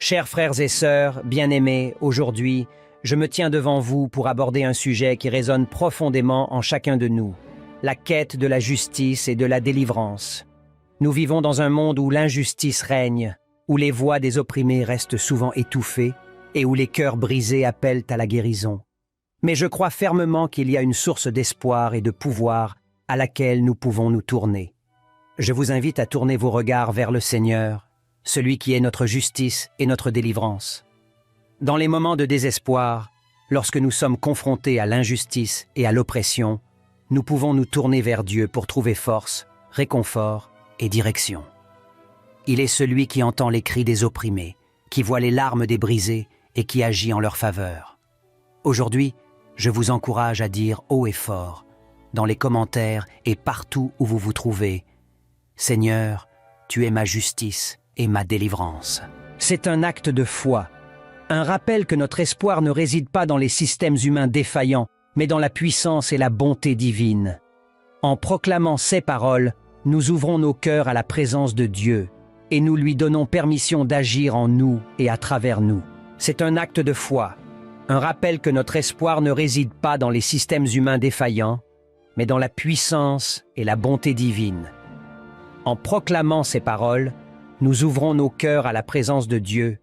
Chers frères et sœurs, bien-aimés, aujourd'hui, je me tiens devant vous pour aborder un sujet qui résonne profondément en chacun de nous, la quête de la justice et de la délivrance. Nous vivons dans un monde où l'injustice règne, où les voix des opprimés restent souvent étouffées et où les cœurs brisés appellent à la guérison. Mais je crois fermement qu'il y a une source d'espoir et de pouvoir à laquelle nous pouvons nous tourner. Je vous invite à tourner vos regards vers le Seigneur, celui qui est notre justice et notre délivrance. Dans les moments de désespoir, lorsque nous sommes confrontés à l'injustice et à l'oppression, nous pouvons nous tourner vers Dieu pour trouver force, réconfort et direction. Il est celui qui entend les cris des opprimés, qui voit les larmes des brisés et qui agit en leur faveur. Aujourd'hui, je vous encourage à dire haut et fort, dans les commentaires et partout où vous vous trouvez, « Seigneur, tu es ma justice et ma délivrance. » C'est un acte de foi, un rappel que notre espoir ne réside pas dans les systèmes humains défaillants, mais dans la puissance et la bonté divine. En proclamant ces paroles, nous ouvrons nos cœurs à la présence de Dieu et nous lui donnons permission d'agir en nous et à travers nous. C'est un acte de foi, un rappel que notre espoir ne réside pas dans les systèmes humains défaillants, mais dans la puissance et la bonté divine. En proclamant ces paroles, nous ouvrons nos cœurs à la présence de Dieu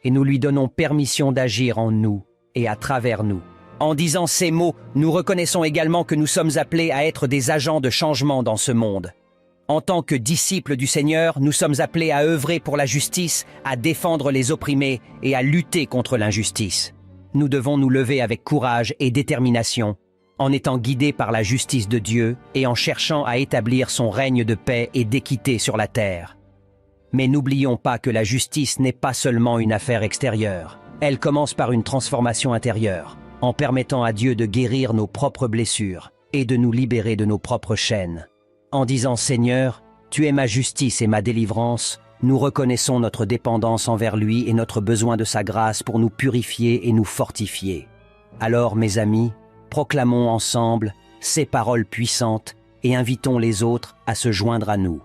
et nous lui donnons permission d'agir en nous et à travers nous. En disant ces mots, nous reconnaissons également que nous sommes appelés à être des agents de changement dans ce monde. En tant que disciples du Seigneur, nous sommes appelés à œuvrer pour la justice, à défendre les opprimés et à lutter contre l'injustice. Nous devons nous lever avec courage et détermination, en étant guidés par la justice de Dieu et en cherchant à établir son règne de paix et d'équité sur la terre. Mais n'oublions pas que la justice n'est pas seulement une affaire extérieure. Elle commence par une transformation intérieure, en permettant à Dieu de guérir nos propres blessures et de nous libérer de nos propres chaînes. En disant « Seigneur, tu es ma justice et ma délivrance », nous reconnaissons notre dépendance envers lui et notre besoin de sa grâce pour nous purifier et nous fortifier. Alors, mes amis, proclamons ensemble ces paroles puissantes et invitons les autres à se joindre à nous.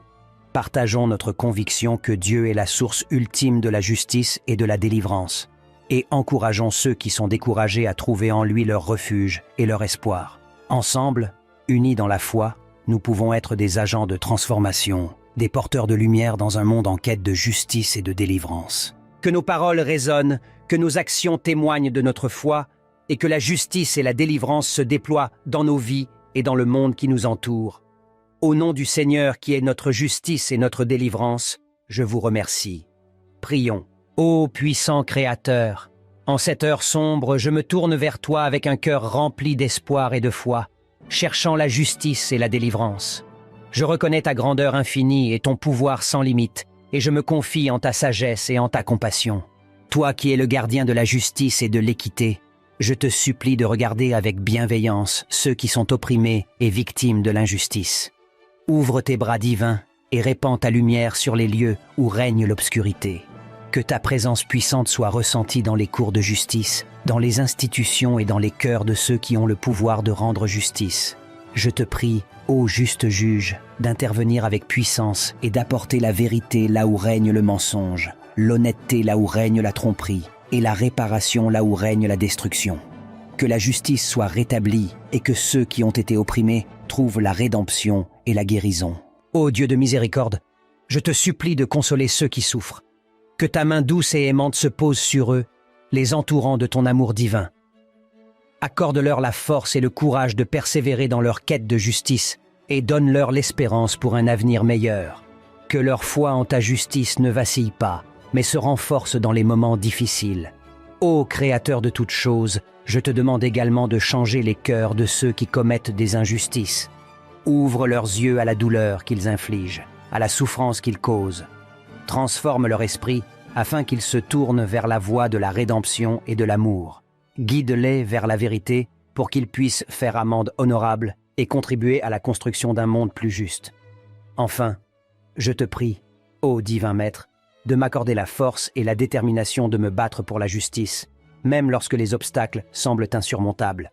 Partageons notre conviction que Dieu est la source ultime de la justice et de la délivrance, et encourageons ceux qui sont découragés à trouver en lui leur refuge et leur espoir. Ensemble, unis dans la foi, nous pouvons être des agents de transformation, des porteurs de lumière dans un monde en quête de justice et de délivrance. Que nos paroles résonnent, que nos actions témoignent de notre foi, et que la justice et la délivrance se déploient dans nos vies et dans le monde qui nous entoure. Au nom du Seigneur qui est notre justice et notre délivrance, je vous remercie. Prions. Ô puissant Créateur, en cette heure sombre, je me tourne vers toi avec un cœur rempli d'espoir et de foi, cherchant la justice et la délivrance. Je reconnais ta grandeur infinie et ton pouvoir sans limite, et je me confie en ta sagesse et en ta compassion. Toi qui es le gardien de la justice et de l'équité, je te supplie de regarder avec bienveillance ceux qui sont opprimés et victimes de l'injustice. Ouvre tes bras divins et répands ta lumière sur les lieux où règne l'obscurité. Que ta présence puissante soit ressentie dans les cours de justice, dans les institutions et dans les cœurs de ceux qui ont le pouvoir de rendre justice. Je te prie, ô juste juge, d'intervenir avec puissance et d'apporter la vérité là où règne le mensonge, l'honnêteté là où règne la tromperie, et la réparation là où règne la destruction. Que la justice soit rétablie et que ceux qui ont été opprimés trouvent la rédemption et la guérison. Ô Dieu de miséricorde, je te supplie de consoler ceux qui souffrent. Que ta main douce et aimante se pose sur eux, les entourant de ton amour divin. Accorde-leur la force et le courage de persévérer dans leur quête de justice et donne-leur l'espérance pour un avenir meilleur. Que leur foi en ta justice ne vacille pas, mais se renforce dans les moments difficiles. Ô Créateur de toutes choses, je te demande également de changer les cœurs de ceux qui commettent des injustices. Ouvre leurs yeux à la douleur qu'ils infligent, à la souffrance qu'ils causent. Transforme leur esprit afin qu'ils se tournent vers la voie de la rédemption et de l'amour. Guide-les vers la vérité pour qu'ils puissent faire amende honorable et contribuer à la construction d'un monde plus juste. Enfin, je te prie, ô divin Maître, de m'accorder la force et la détermination de me battre pour la justice, même lorsque les obstacles semblent insurmontables.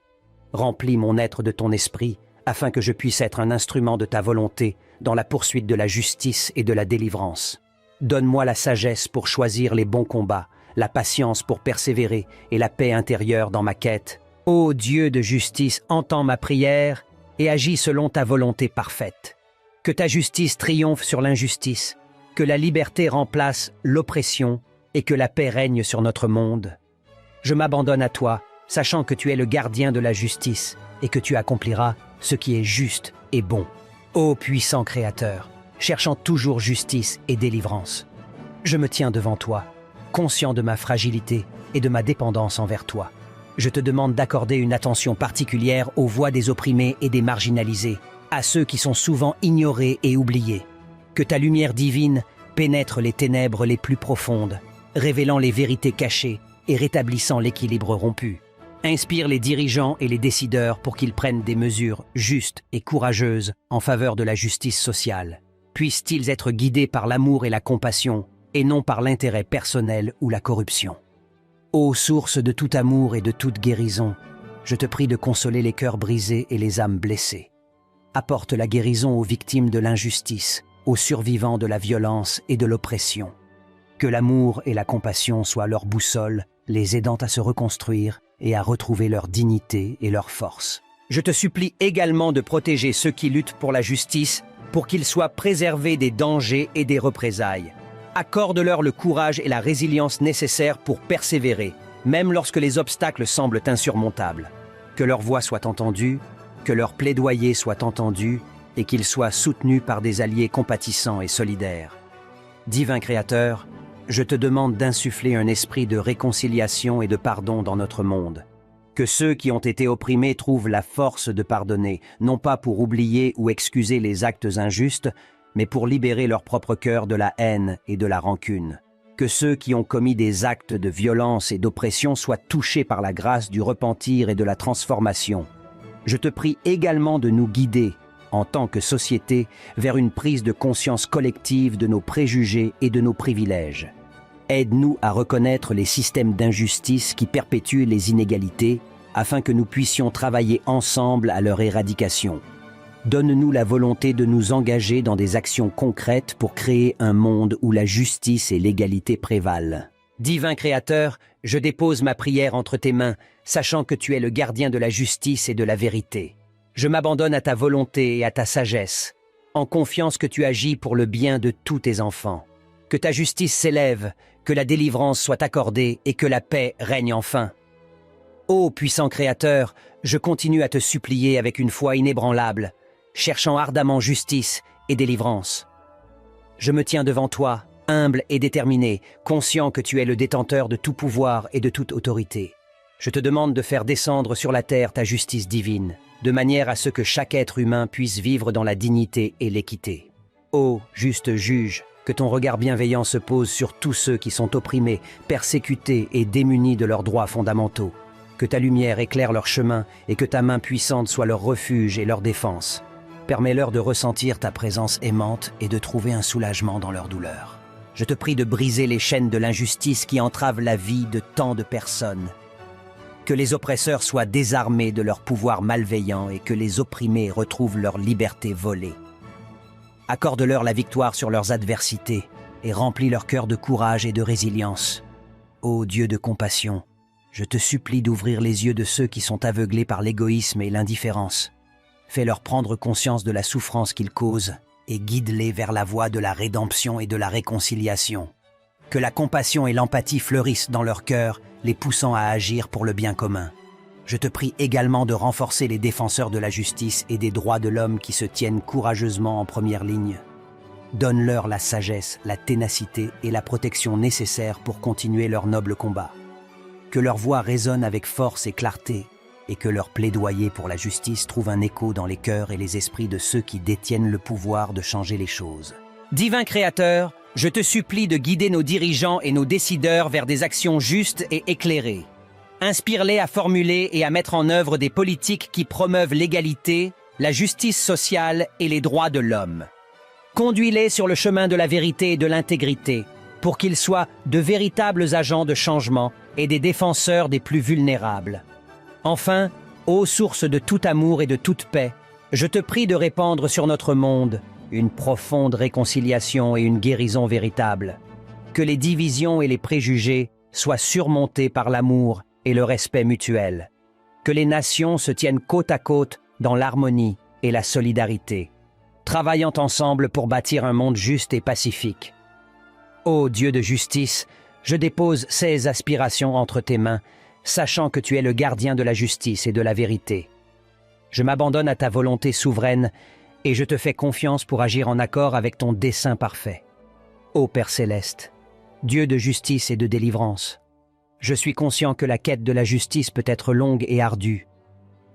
Remplis mon être de ton esprit, afin que je puisse être un instrument de ta volonté dans la poursuite de la justice et de la délivrance. Donne-moi la sagesse pour choisir les bons combats, la patience pour persévérer et la paix intérieure dans ma quête. Ô Dieu de justice, entends ma prière et agis selon ta volonté parfaite. Que ta justice triomphe sur l'injustice, que la liberté remplace l'oppression et que la paix règne sur notre monde. Je m'abandonne à toi, sachant que tu es le gardien de la justice et que tu accompliras ce qui est juste et bon. Ô puissant Créateur, cherchant toujours justice et délivrance, je me tiens devant toi, conscient de ma fragilité et de ma dépendance envers toi. Je te demande d'accorder une attention particulière aux voix des opprimés et des marginalisés, à ceux qui sont souvent ignorés et oubliés. Que ta lumière divine pénètre les ténèbres les plus profondes, révélant les vérités cachées et rétablissant l'équilibre rompu. Inspire les dirigeants et les décideurs pour qu'ils prennent des mesures justes et courageuses en faveur de la justice sociale. Puissent-ils être guidés par l'amour et la compassion, et non par l'intérêt personnel ou la corruption. Ô source de tout amour et de toute guérison, je te prie de consoler les cœurs brisés et les âmes blessées. Apporte la guérison aux victimes de l'injustice, aux survivants de la violence et de l'oppression. Que l'amour et la compassion soient leur boussole, les aidant à se reconstruire et à retrouver leur dignité et leur force. Je te supplie également de protéger ceux qui luttent pour la justice, pour qu'ils soient préservés des dangers et des représailles. Accorde-leur le courage et la résilience nécessaires pour persévérer, même lorsque les obstacles semblent insurmontables. Que leur voix soit entendue, que leur plaidoyer soit entendu et qu'ils soient soutenus par des alliés compatissants et solidaires. Divin Créateur, je te demande d'insuffler un esprit de réconciliation et de pardon dans notre monde. Que ceux qui ont été opprimés trouvent la force de pardonner, non pas pour oublier ou excuser les actes injustes, mais pour libérer leur propre cœur de la haine et de la rancune. Que ceux qui ont commis des actes de violence et d'oppression soient touchés par la grâce du repentir et de la transformation. Je te prie également de nous guider, en tant que société, vers une prise de conscience collective de nos préjugés et de nos privilèges. Aide-nous à reconnaître les systèmes d'injustice qui perpétuent les inégalités, afin que nous puissions travailler ensemble à leur éradication. Donne-nous la volonté de nous engager dans des actions concrètes pour créer un monde où la justice et l'égalité prévalent. Divin Créateur, je dépose ma prière entre tes mains, sachant que tu es le gardien de la justice et de la vérité. Je m'abandonne à ta volonté et à ta sagesse, en confiance que tu agis pour le bien de tous tes enfants. Que ta justice s'élève, que la délivrance soit accordée et que la paix règne enfin. Ô puissant Créateur, je continue à te supplier avec une foi inébranlable, cherchant ardemment justice et délivrance. Je me tiens devant toi, humble et déterminé, conscient que tu es le détenteur de tout pouvoir et de toute autorité. Je te demande de faire descendre sur la terre ta justice divine, de manière à ce que chaque être humain puisse vivre dans la dignité et l'équité. Ô juste juge, que ton regard bienveillant se pose sur tous ceux qui sont opprimés, persécutés et démunis de leurs droits fondamentaux. Que ta lumière éclaire leur chemin et que ta main puissante soit leur refuge et leur défense. Permets-leur de ressentir ta présence aimante et de trouver un soulagement dans leur douleur. Je te prie de briser les chaînes de l'injustice qui entravent la vie de tant de personnes. Que les oppresseurs soient désarmés de leur pouvoir malveillant et que les opprimés retrouvent leur liberté volée. Accorde-leur la victoire sur leurs adversités et remplis leur cœur de courage et de résilience. Ô Dieu de compassion, je te supplie d'ouvrir les yeux de ceux qui sont aveuglés par l'égoïsme et l'indifférence. Fais-leur prendre conscience de la souffrance qu'ils causent et guide-les vers la voie de la rédemption et de la réconciliation. Que la compassion et l'empathie fleurissent dans leur cœur, les poussant à agir pour le bien commun. Je te prie également de renforcer les défenseurs de la justice et des droits de l'homme qui se tiennent courageusement en première ligne. Donne-leur la sagesse, la ténacité et la protection nécessaires pour continuer leur noble combat. Que leur voix résonne avec force et clarté, et que leur plaidoyer pour la justice trouve un écho dans les cœurs et les esprits de ceux qui détiennent le pouvoir de changer les choses. Divin Créateur, je te supplie de guider nos dirigeants et nos décideurs vers des actions justes et éclairées. Inspire-les à formuler et à mettre en œuvre des politiques qui promeuvent l'égalité, la justice sociale et les droits de l'homme. Conduis-les sur le chemin de la vérité et de l'intégrité, pour qu'ils soient de véritables agents de changement et des défenseurs des plus vulnérables. Enfin, ô source de tout amour et de toute paix, je te prie de répandre sur notre monde une profonde réconciliation et une guérison véritable. Que les divisions et les préjugés soit surmonté par l'amour et le respect mutuel. Que les nations se tiennent côte à côte dans l'harmonie et la solidarité, travaillant ensemble pour bâtir un monde juste et pacifique. Ô Dieu de justice, je dépose ces aspirations entre tes mains, sachant que tu es le gardien de la justice et de la vérité. Je m'abandonne à ta volonté souveraine et je te fais confiance pour agir en accord avec ton dessein parfait. Ô Père céleste, Dieu de justice et de délivrance, je suis conscient que la quête de la justice peut être longue et ardue,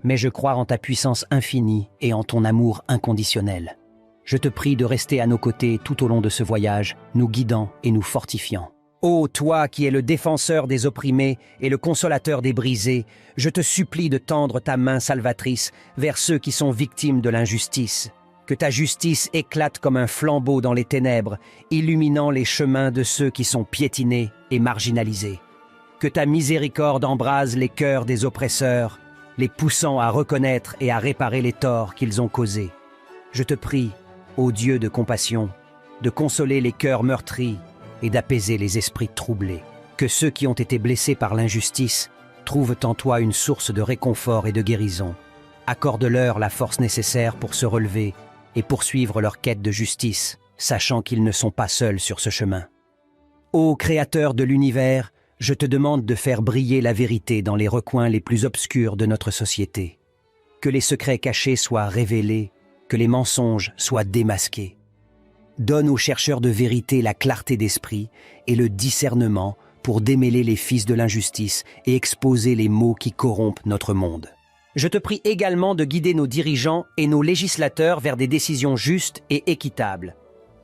mais je crois en ta puissance infinie et en ton amour inconditionnel. Je te prie de rester à nos côtés tout au long de ce voyage, nous guidant et nous fortifiant. Ô toi qui es le défenseur des opprimés et le consolateur des brisés, je te supplie de tendre ta main salvatrice vers ceux qui sont victimes de l'injustice. Que ta justice éclate comme un flambeau dans les ténèbres, illuminant les chemins de ceux qui sont piétinés et marginalisés. Que ta miséricorde embrase les cœurs des oppresseurs, les poussant à reconnaître et à réparer les torts qu'ils ont causés. Je te prie, ô Dieu de compassion, de consoler les cœurs meurtris et d'apaiser les esprits troublés. Que ceux qui ont été blessés par l'injustice trouvent en toi une source de réconfort et de guérison. Accorde-leur la force nécessaire pour se relever et poursuivre leur quête de justice, sachant qu'ils ne sont pas seuls sur ce chemin. Ô Créateur de l'univers, je te demande de faire briller la vérité dans les recoins les plus obscurs de notre société. Que les secrets cachés soient révélés, que les mensonges soient démasqués. Donne aux chercheurs de vérité la clarté d'esprit et le discernement pour démêler les fils de l'injustice et exposer les maux qui corrompent notre monde. Je te prie également de guider nos dirigeants et nos législateurs vers des décisions justes et équitables.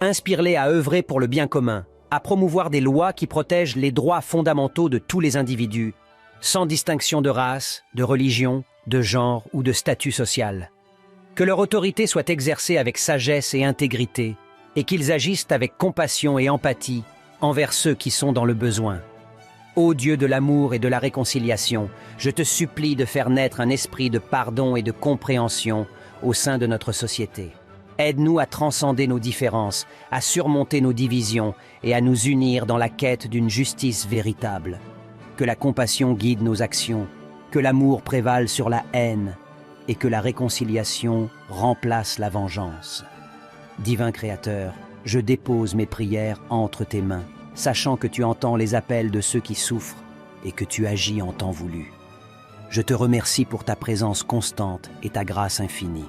Inspire-les à œuvrer pour le bien commun, à promouvoir des lois qui protègent les droits fondamentaux de tous les individus, sans distinction de race, de religion, de genre ou de statut social. Que leur autorité soit exercée avec sagesse et intégrité, et qu'ils agissent avec compassion et empathie envers ceux qui sont dans le besoin. Ô Dieu de l'amour et de la réconciliation, je te supplie de faire naître un esprit de pardon et de compréhension au sein de notre société. Aide-nous à transcender nos différences, à surmonter nos divisions et à nous unir dans la quête d'une justice véritable. Que la compassion guide nos actions, que l'amour prévale sur la haine et que la réconciliation remplace la vengeance. Divin Créateur, je dépose mes prières entre tes mains, sachant que tu entends les appels de ceux qui souffrent et que tu agis en temps voulu. Je te remercie pour ta présence constante et ta grâce infinie.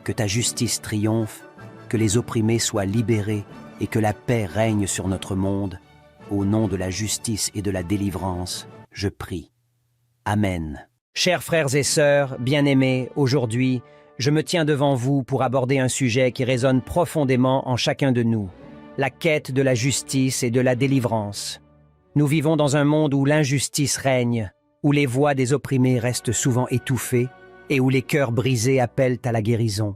Que ta justice triomphe, que les opprimés soient libérés et que la paix règne sur notre monde. Au nom de la justice et de la délivrance, je prie. Amen. Chers frères et sœurs, bien-aimés, aujourd'hui, je me tiens devant vous pour aborder un sujet qui résonne profondément en chacun de nous, la quête de la justice et de la délivrance. Nous vivons dans un monde où l'injustice règne, où les voix des opprimés restent souvent étouffées et où les cœurs brisés appellent à la guérison.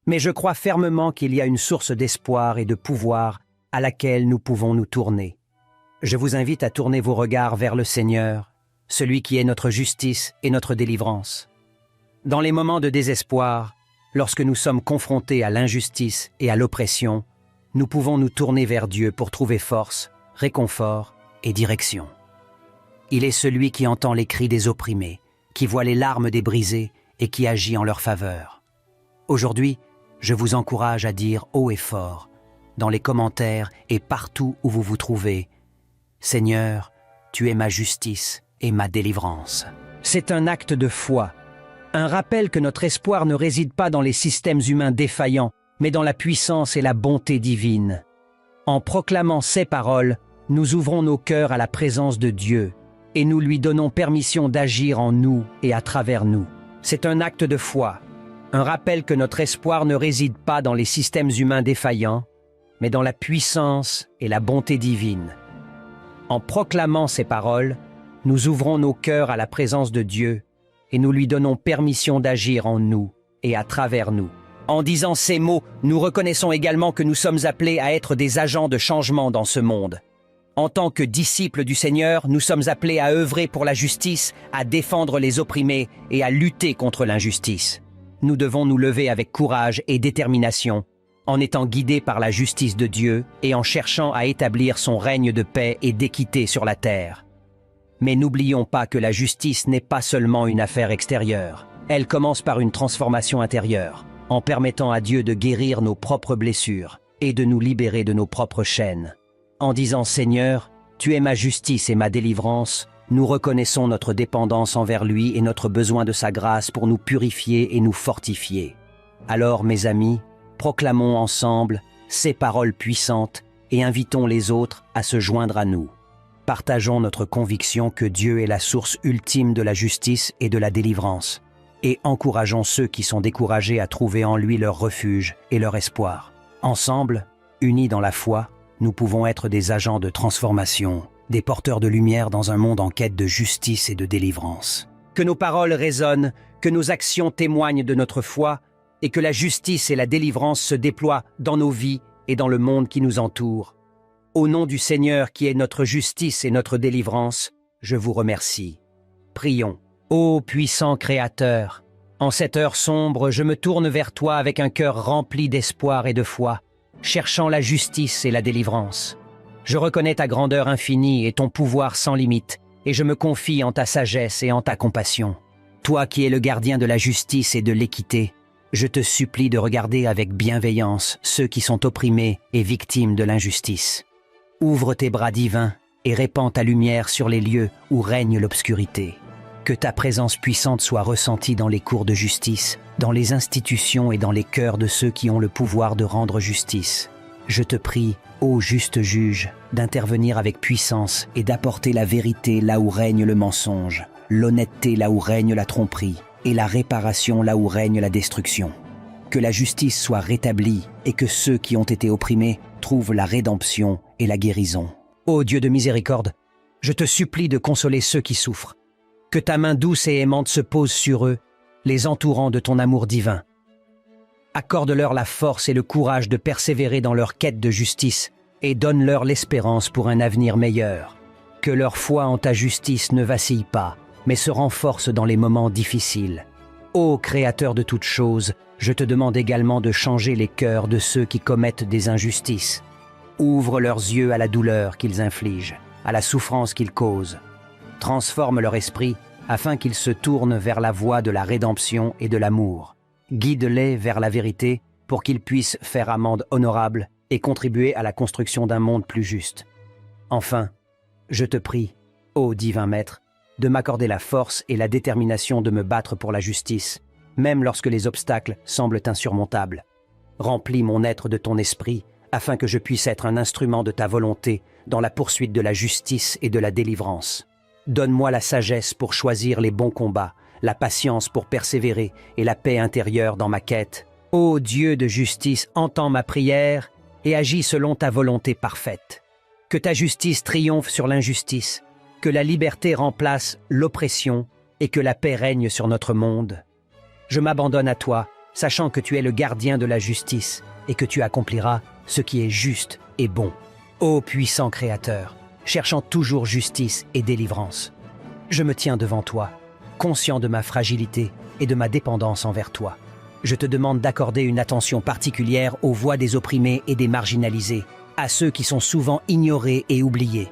Mais je crois fermement qu'il y a une source d'espoir et de pouvoir à laquelle nous pouvons nous tourner. Je vous invite à tourner vos regards vers le Seigneur, celui qui est notre justice et notre délivrance. Dans les moments de désespoir, lorsque nous sommes confrontés à l'injustice et à l'oppression, nous pouvons nous tourner vers Dieu pour trouver force, réconfort et direction. Il est celui qui entend les cris des opprimés, qui voit les larmes des brisés et qui agit en leur faveur. Aujourd'hui, je vous encourage à dire haut et fort, dans les commentaires et partout où vous vous trouvez, « Seigneur, tu es ma justice et ma délivrance. » C'est un acte de foi, un rappel que notre espoir ne réside pas dans les systèmes humains défaillants, mais dans la puissance et la bonté divine. En proclamant ces paroles, nous ouvrons nos cœurs à la présence de Dieu et nous lui donnons permission d'agir en nous et à travers nous. C'est un acte de foi, un rappel que notre espoir ne réside pas dans les systèmes humains défaillants, mais dans la puissance et la bonté divine. En proclamant ces paroles, nous ouvrons nos cœurs à la présence de Dieu et nous lui donnons permission d'agir en nous et à travers nous. En disant ces mots, nous reconnaissons également que nous sommes appelés à être des agents de changement dans ce monde. En tant que disciples du Seigneur, nous sommes appelés à œuvrer pour la justice, à défendre les opprimés et à lutter contre l'injustice. Nous devons nous lever avec courage et détermination, en étant guidés par la justice de Dieu et en cherchant à établir son règne de paix et d'équité sur la terre. Mais n'oublions pas que la justice n'est pas seulement une affaire extérieure. Elle commence par une transformation intérieure, en permettant à Dieu de guérir nos propres blessures et de nous libérer de nos propres chaînes. En disant « Seigneur, tu es ma justice et ma délivrance », nous reconnaissons notre dépendance envers lui et notre besoin de sa grâce pour nous purifier et nous fortifier. Alors, mes amis, proclamons ensemble ces paroles puissantes et invitons les autres à se joindre à nous. Partageons notre conviction que Dieu est la source ultime de la justice et de la délivrance, et encourageons ceux qui sont découragés à trouver en lui leur refuge et leur espoir. Ensemble, unis dans la foi, nous pouvons être des agents de transformation, des porteurs de lumière dans un monde en quête de justice et de délivrance. Que nos paroles résonnent, que nos actions témoignent de notre foi, et que la justice et la délivrance se déploient dans nos vies et dans le monde qui nous entoure. Au nom du Seigneur qui est notre justice et notre délivrance, je vous remercie. Prions. Ô puissant Créateur, en cette heure sombre, je me tourne vers toi avec un cœur rempli d'espoir et de foi, cherchant la justice et la délivrance. Je reconnais ta grandeur infinie et ton pouvoir sans limite, et je me confie en ta sagesse et en ta compassion. Toi qui es le gardien de la justice et de l'équité, je te supplie de regarder avec bienveillance ceux qui sont opprimés et victimes de l'injustice. Ouvre tes bras divins et répands ta lumière sur les lieux où règne l'obscurité. Que ta présence puissante soit ressentie dans les cours de justice, dans les institutions et dans les cœurs de ceux qui ont le pouvoir de rendre justice. Je te prie, ô juste juge, d'intervenir avec puissance et d'apporter la vérité là où règne le mensonge, l'honnêteté là où règne la tromperie et la réparation là où règne la destruction. Que la justice soit rétablie et que ceux qui ont été opprimés trouvent la rédemption et la guérison. Ô Dieu de miséricorde, je te supplie de consoler ceux qui souffrent. Que ta main douce et aimante se pose sur eux, les entourant de ton amour divin. Accorde-leur la force et le courage de persévérer dans leur quête de justice et donne-leur l'espérance pour un avenir meilleur. Que leur foi en ta justice ne vacille pas, mais se renforce dans les moments difficiles. Ô Créateur de toutes choses, je te demande également de changer les cœurs de ceux qui commettent des injustices. Ouvre leurs yeux à la douleur qu'ils infligent, à la souffrance qu'ils causent. Transforme leur esprit afin qu'ils se tournent vers la voie de la rédemption et de l'amour. Guide-les vers la vérité pour qu'ils puissent faire amende honorable et contribuer à la construction d'un monde plus juste. Enfin, je te prie, ô divin Maître, de m'accorder la force et la détermination de me battre pour la justice, même lorsque les obstacles semblent insurmontables. Remplis mon être de ton esprit, afin que je puisse être un instrument de ta volonté dans la poursuite de la justice et de la délivrance. Donne-moi la sagesse pour choisir les bons combats, la patience pour persévérer et la paix intérieure dans ma quête. Ô Dieu de justice, entends ma prière et agis selon ta volonté parfaite. Que ta justice triomphe sur l'injustice, que la liberté remplace l'oppression et que la paix règne sur notre monde. Je m'abandonne à toi, sachant que tu es le gardien de la justice et que tu accompliras ce qui est juste et bon. Ô puissant Créateur, cherchant toujours justice et délivrance, je me tiens devant toi, conscient de ma fragilité et de ma dépendance envers toi. Je te demande d'accorder une attention particulière aux voix des opprimés et des marginalisés, à ceux qui sont souvent ignorés et oubliés.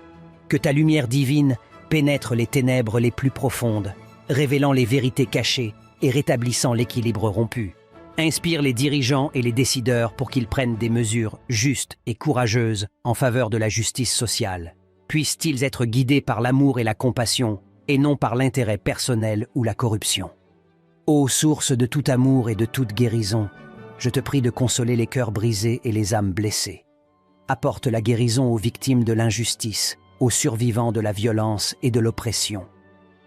Que ta lumière divine pénètre les ténèbres les plus profondes, révélant les vérités cachées et rétablissant l'équilibre rompu. Inspire les dirigeants et les décideurs pour qu'ils prennent des mesures justes et courageuses en faveur de la justice sociale. Puissent-ils être guidés par l'amour et la compassion, et non par l'intérêt personnel ou la corruption. Ô source de tout amour et de toute guérison, je te prie de consoler les cœurs brisés et les âmes blessées. Apporte la guérison aux victimes de l'injustice, aux survivants de la violence et de l'oppression.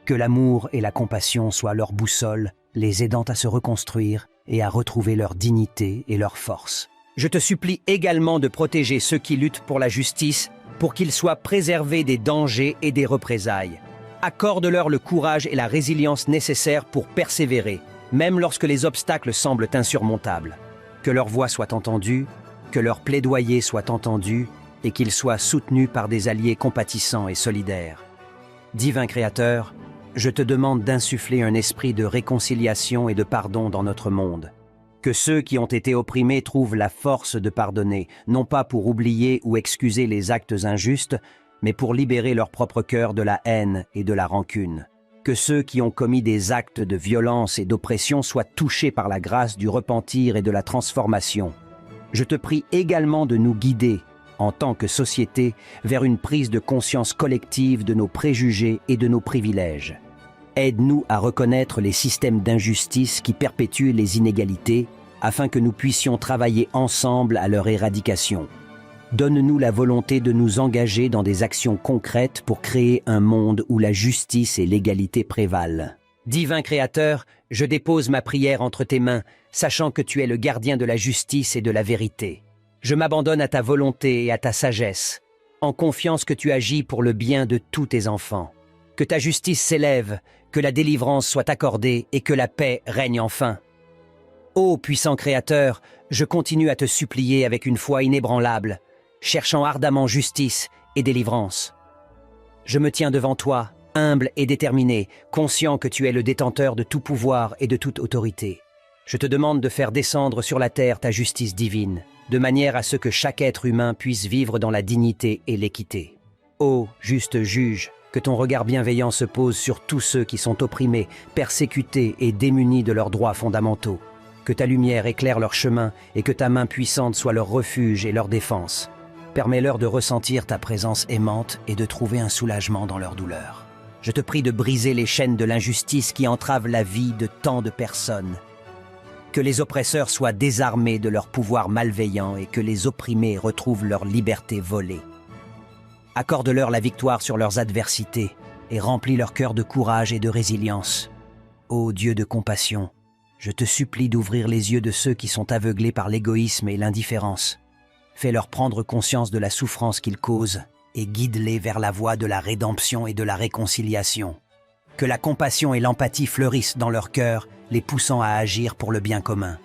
Que l'amour et la compassion soient leur boussole, les aidant à se reconstruire et à retrouver leur dignité et leur force. Je te supplie également de protéger ceux qui luttent pour la justice, pour qu'ils soient préservés des dangers et des représailles. Accorde-leur le courage et la résilience nécessaires pour persévérer, même lorsque les obstacles semblent insurmontables. Que leur voix soit entendue, que leur plaidoyer soit entendu et qu'ils soient soutenus par des alliés compatissants et solidaires. Divin Créateur, je te demande d'insuffler un esprit de réconciliation et de pardon dans notre monde. Que ceux qui ont été opprimés trouvent la force de pardonner, non pas pour oublier ou excuser les actes injustes, mais pour libérer leur propre cœur de la haine et de la rancune. Que ceux qui ont commis des actes de violence et d'oppression soient touchés par la grâce du repentir et de la transformation. Je te prie également de nous guider, en tant que société, vers une prise de conscience collective de nos préjugés et de nos privilèges. Aide-nous à reconnaître les systèmes d'injustice qui perpétuent les inégalités, afin que nous puissions travailler ensemble à leur éradication. Donne-nous la volonté de nous engager dans des actions concrètes pour créer un monde où la justice et l'égalité prévalent. Divin Créateur, je dépose ma prière entre tes mains, sachant que tu es le gardien de la justice et de la vérité. Je m'abandonne à ta volonté et à ta sagesse, en confiance que tu agis pour le bien de tous tes enfants. Que ta justice s'élève, que la délivrance soit accordée et que la paix règne enfin. Ô puissant Créateur, je continue à te supplier avec une foi inébranlable, cherchant ardemment justice et délivrance. Je me tiens devant toi, humble et déterminé, conscient que tu es le détenteur de tout pouvoir et de toute autorité. Je te demande de faire descendre sur la terre ta justice divine, de manière à ce que chaque être humain puisse vivre dans la dignité et l'équité. Ô juste juge, que ton regard bienveillant se pose sur tous ceux qui sont opprimés, persécutés et démunis de leurs droits fondamentaux. Que ta lumière éclaire leur chemin et que ta main puissante soit leur refuge et leur défense. Permets-leur de ressentir ta présence aimante et de trouver un soulagement dans leur douleur. Je te prie de briser les chaînes de l'injustice qui entravent la vie de tant de personnes. Que les oppresseurs soient désarmés de leur pouvoir malveillant et que les opprimés retrouvent leur liberté volée. Accorde-leur la victoire sur leurs adversités et remplis leur cœur de courage et de résilience. Ô Dieu de compassion, je te supplie d'ouvrir les yeux de ceux qui sont aveuglés par l'égoïsme et l'indifférence. Fais-leur prendre conscience de la souffrance qu'ils causent et guide-les vers la voie de la rédemption et de la réconciliation. Que la compassion et l'empathie fleurissent dans leur cœur, les poussant à agir pour le bien commun.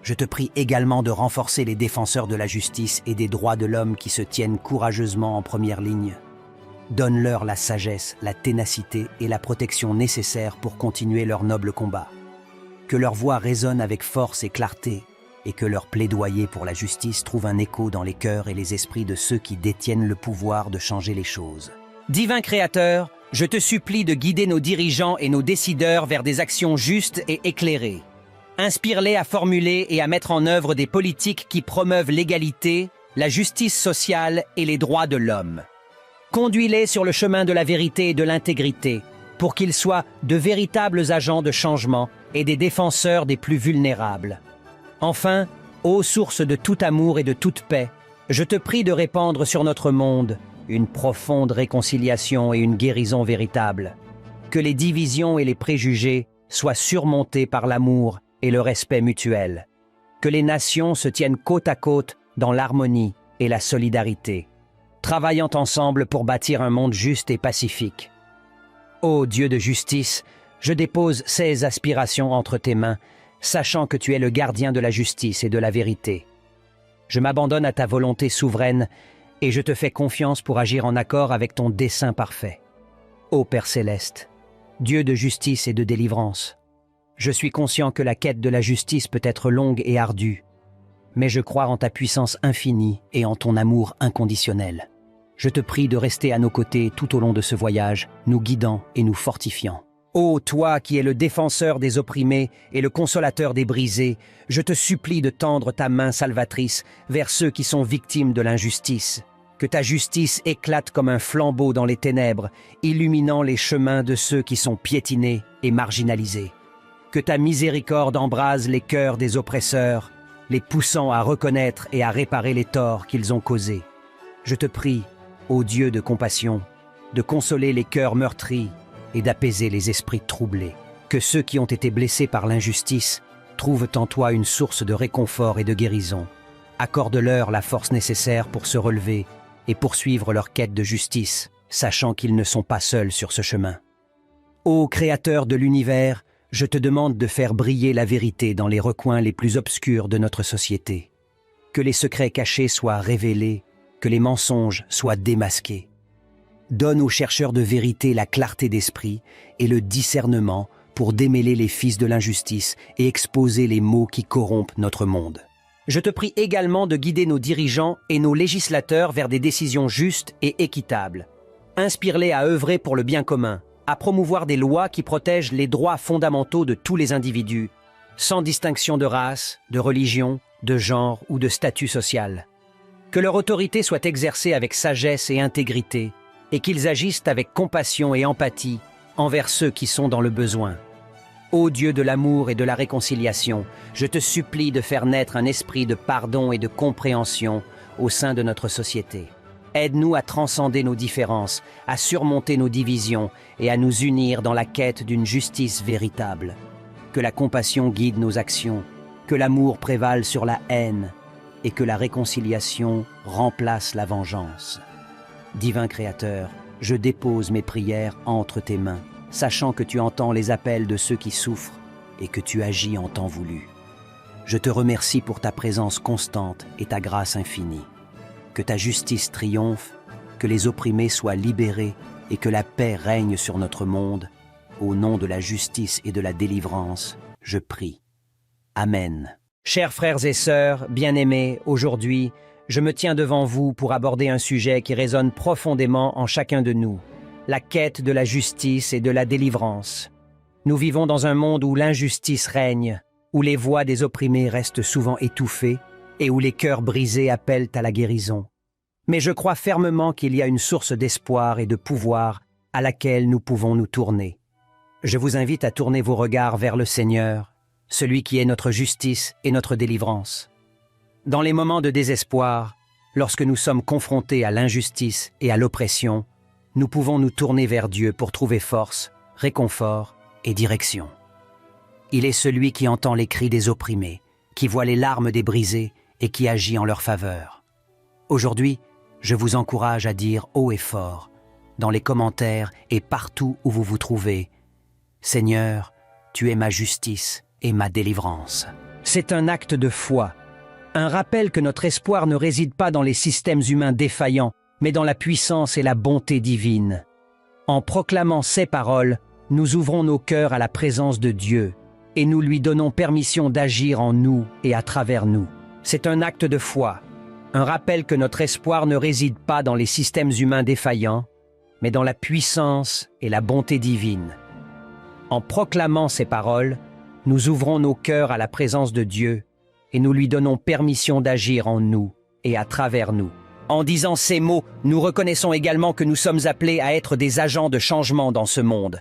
Je te prie également de renforcer les défenseurs de la justice et des droits de l'homme qui se tiennent courageusement en première ligne. Donne-leur la sagesse, la ténacité et la protection nécessaires pour continuer leur noble combat. Que leur voix résonne avec force et clarté, et que leur plaidoyer pour la justice trouve un écho dans les cœurs et les esprits de ceux qui détiennent le pouvoir de changer les choses. Divin Créateur, je te supplie de guider nos dirigeants et nos décideurs vers des actions justes et éclairées. Inspire-les à formuler et à mettre en œuvre des politiques qui promeuvent l'égalité, la justice sociale et les droits de l'homme. Conduis-les sur le chemin de la vérité et de l'intégrité, pour qu'ils soient de véritables agents de changement et des défenseurs des plus vulnérables. Enfin, ô source de tout amour et de toute paix, je te prie de répandre sur notre monde une profonde réconciliation et une guérison véritable. Que les divisions et les préjugés soient surmontés par l'amour et le respect mutuel. Que les nations se tiennent côte à côte dans l'harmonie et la solidarité, travaillant ensemble pour bâtir un monde juste et pacifique. Ô Dieu de justice, je dépose ces aspirations entre tes mains, sachant que tu es le gardien de la justice et de la vérité. Je m'abandonne à ta volonté souveraine et je te fais confiance pour agir en accord avec ton dessein parfait. Ô Père céleste, Dieu de justice et de délivrance, je suis conscient que la quête de la justice peut être longue et ardue, mais je crois en ta puissance infinie et en ton amour inconditionnel. Je te prie de rester à nos côtés tout au long de ce voyage, nous guidant et nous fortifiant. Ô toi qui es le défenseur des opprimés et le consolateur des brisés, je te supplie de tendre ta main salvatrice vers ceux qui sont victimes de l'injustice. Que ta justice éclate comme un flambeau dans les ténèbres, illuminant les chemins de ceux qui sont piétinés et marginalisés. Que ta miséricorde embrase les cœurs des oppresseurs, les poussant à reconnaître et à réparer les torts qu'ils ont causés. Je te prie, ô Dieu de compassion, de consoler les cœurs meurtris et d'apaiser les esprits troublés. Que ceux qui ont été blessés par l'injustice trouvent en toi une source de réconfort et de guérison. Accorde-leur la force nécessaire pour se relever et poursuivre leur quête de justice, sachant qu'ils ne sont pas seuls sur ce chemin. Ô Créateur de l'univers, je te demande de faire briller la vérité dans les recoins les plus obscurs de notre société. Que les secrets cachés soient révélés, que les mensonges soient démasqués. Donne aux chercheurs de vérité la clarté d'esprit et le discernement pour démêler les fils de l'injustice et exposer les maux qui corrompent notre monde. Je te prie également de guider nos dirigeants et nos législateurs vers des décisions justes et équitables. Inspire-les à œuvrer pour le bien commun, à promouvoir des lois qui protègent les droits fondamentaux de tous les individus, sans distinction de race, de religion, de genre ou de statut social. Que leur autorité soit exercée avec sagesse et intégrité, et qu'ils agissent avec compassion et empathie envers ceux qui sont dans le besoin. Ô Dieu de l'amour et de la réconciliation, je te supplie de faire naître un esprit de pardon et de compréhension au sein de notre société. Aide-nous à transcender nos différences, à surmonter nos divisions et à nous unir dans la quête d'une justice véritable. Que la compassion guide nos actions, que l'amour prévale sur la haine et que la réconciliation remplace la vengeance. Divin Créateur, je dépose mes prières entre tes mains, sachant que tu entends les appels de ceux qui souffrent et que tu agis en temps voulu. Je te remercie pour ta présence constante et ta grâce infinie. Que ta justice triomphe, que les opprimés soient libérés et que la paix règne sur notre monde. Au nom de la justice et de la délivrance, je prie. Amen. Chers frères et sœurs, bien-aimés, aujourd'hui, je me tiens devant vous pour aborder un sujet qui résonne profondément en chacun de nous, la quête de la justice et de la délivrance. Nous vivons dans un monde où l'injustice règne, où les voix des opprimés restent souvent étouffées et où les cœurs brisés appellent à la guérison. Mais je crois fermement qu'il y a une source d'espoir et de pouvoir à laquelle nous pouvons nous tourner. Je vous invite à tourner vos regards vers le Seigneur, celui qui est notre justice et notre délivrance. Dans les moments de désespoir, lorsque nous sommes confrontés à l'injustice et à l'oppression, nous pouvons nous tourner vers Dieu pour trouver force, réconfort et direction. Il est celui qui entend les cris des opprimés, qui voit les larmes des brisés et qui agit en leur faveur. Aujourd'hui, je vous encourage à dire haut et fort, dans les commentaires et partout où vous vous trouvez, « Seigneur, tu es ma justice et ma délivrance. » C'est un acte de foi, un rappel que notre espoir ne réside pas dans les systèmes humains défaillants, mais dans la puissance et la bonté divine. En proclamant ces paroles, nous ouvrons nos cœurs à la présence de Dieu et nous lui donnons permission d'agir en nous et à travers nous. C'est un acte de foi, un rappel que notre espoir ne réside pas dans les systèmes humains défaillants, mais dans la puissance et la bonté divine. En proclamant ces paroles, nous ouvrons nos cœurs à la présence de Dieu et nous lui donnons permission d'agir en nous et à travers nous. En disant ces mots, nous reconnaissons également que nous sommes appelés à être des agents de changement dans ce monde.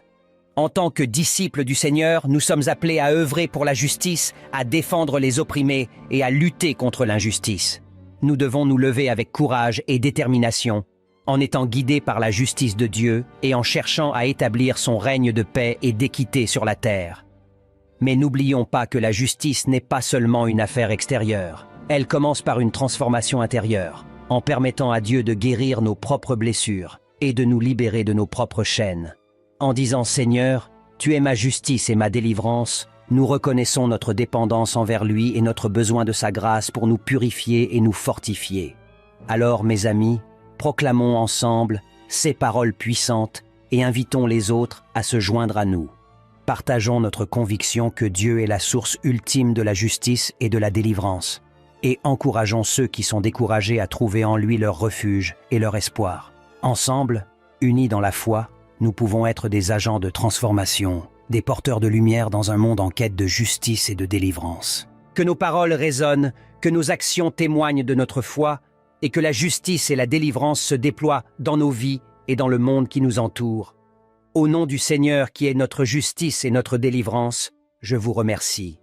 En tant que disciples du Seigneur, nous sommes appelés à œuvrer pour la justice, à défendre les opprimés et à lutter contre l'injustice. Nous devons nous lever avec courage et détermination, en étant guidés par la justice de Dieu et en cherchant à établir son règne de paix et d'équité sur la terre. Mais n'oublions pas que la justice n'est pas seulement une affaire extérieure. Elle commence par une transformation intérieure, en permettant à Dieu de guérir nos propres blessures et de nous libérer de nos propres chaînes. En disant « Seigneur, tu es ma justice et ma délivrance », nous reconnaissons notre dépendance envers lui et notre besoin de sa grâce pour nous purifier et nous fortifier. Alors, mes amis, proclamons ensemble ces paroles puissantes et invitons les autres à se joindre à nous. Partageons notre conviction que Dieu est la source ultime de la justice et de la délivrance, et encourageons ceux qui sont découragés à trouver en lui leur refuge et leur espoir. Ensemble, unis dans la foi, nous pouvons être des agents de transformation, des porteurs de lumière dans un monde en quête de justice et de délivrance. Que nos paroles résonnent, que nos actions témoignent de notre foi, et que la justice et la délivrance se déploient dans nos vies et dans le monde qui nous entoure. Au nom du Seigneur qui est notre justice et notre délivrance, je vous remercie.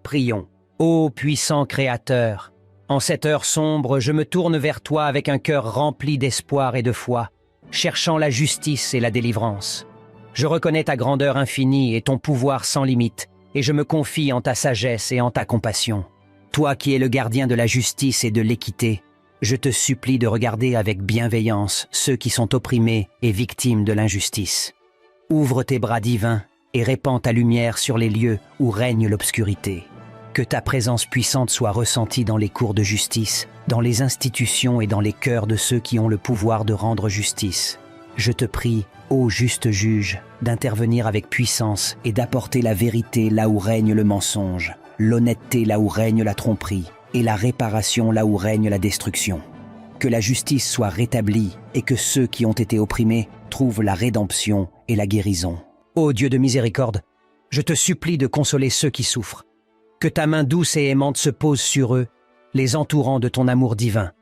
Prions. Ô puissant Créateur, en cette heure sombre, je me tourne vers toi avec un cœur rempli d'espoir et de foi, cherchant la justice et la délivrance. Je reconnais ta grandeur infinie et ton pouvoir sans limite, et je me confie en ta sagesse et en ta compassion. Toi qui es le gardien de la justice et de l'équité, je te supplie de regarder avec bienveillance ceux qui sont opprimés et victimes de l'injustice. Ouvre tes bras divins et répands ta lumière sur les lieux où règne l'obscurité. Que ta présence puissante soit ressentie dans les cours de justice, dans les institutions et dans les cœurs de ceux qui ont le pouvoir de rendre justice. Je te prie, ô juste juge, d'intervenir avec puissance et d'apporter la vérité là où règne le mensonge, l'honnêteté là où règne la tromperie et la réparation là où règne la destruction. Que la justice soit rétablie et que ceux qui ont été opprimés trouvent la rédemption et la guérison. Ô Dieu de miséricorde, je te supplie de consoler ceux qui souffrent. Que ta main douce et aimante se pose sur eux, les entourant de ton amour divin.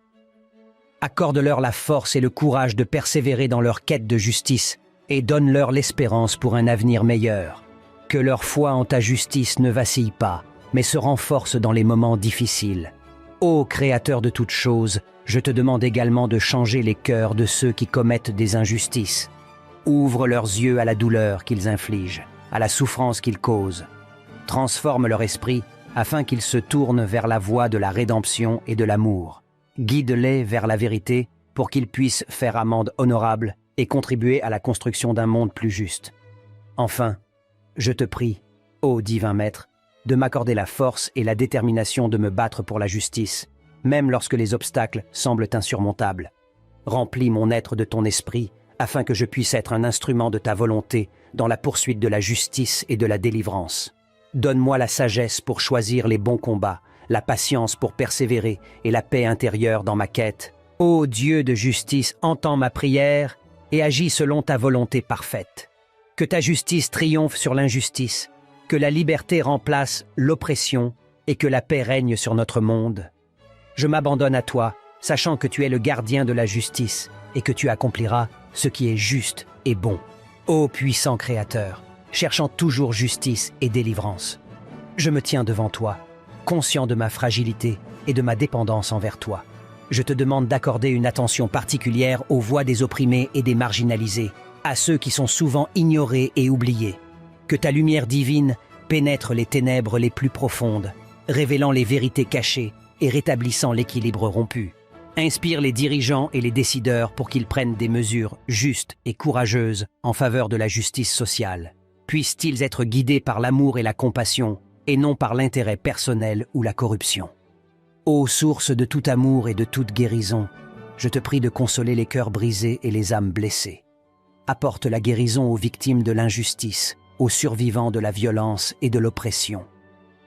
Accorde-leur la force et le courage de persévérer dans leur quête de justice et donne-leur l'espérance pour un avenir meilleur. Que leur foi en ta justice ne vacille pas, mais se renforce dans les moments difficiles. Ô Créateur de toutes choses, je te demande également de changer les cœurs de ceux qui commettent des injustices. Ouvre leurs yeux à la douleur qu'ils infligent, à la souffrance qu'ils causent. Transforme leur esprit afin qu'ils se tournent vers la voie de la rédemption et de l'amour. Guide-les vers la vérité pour qu'ils puissent faire amende honorable et contribuer à la construction d'un monde plus juste. Enfin, je te prie, ô divin Maître, de m'accorder la force et la détermination de me battre pour la justice, même lorsque les obstacles semblent insurmontables. Remplis mon être de ton esprit, afin que je puisse être un instrument de ta volonté dans la poursuite de la justice et de la délivrance. Donne-moi la sagesse pour choisir les bons combats, la patience pour persévérer et la paix intérieure dans ma quête. Ô Dieu de justice, entends ma prière et agis selon ta volonté parfaite. Que ta justice triomphe sur l'injustice, que la liberté remplace l'oppression et que la paix règne sur notre monde. Je m'abandonne à toi, sachant que tu es le gardien de la justice et que tu accompliras ce qui est juste et bon. Ô puissant Créateur, cherchant toujours justice et délivrance, je me tiens devant toi, conscient de ma fragilité et de ma dépendance envers toi. Je te demande d'accorder une attention particulière aux voix des opprimés et des marginalisés, à ceux qui sont souvent ignorés et oubliés. Que ta lumière divine pénètre les ténèbres les plus profondes, révélant les vérités cachées et rétablissant l'équilibre rompu. Inspire les dirigeants et les décideurs pour qu'ils prennent des mesures justes et courageuses en faveur de la justice sociale. Puissent-ils être guidés par l'amour et la compassion, et non par l'intérêt personnel ou la corruption. Ô source de tout amour et de toute guérison, je te prie de consoler les cœurs brisés et les âmes blessées. Apporte la guérison aux victimes de l'injustice, aux survivants de la violence et de l'oppression.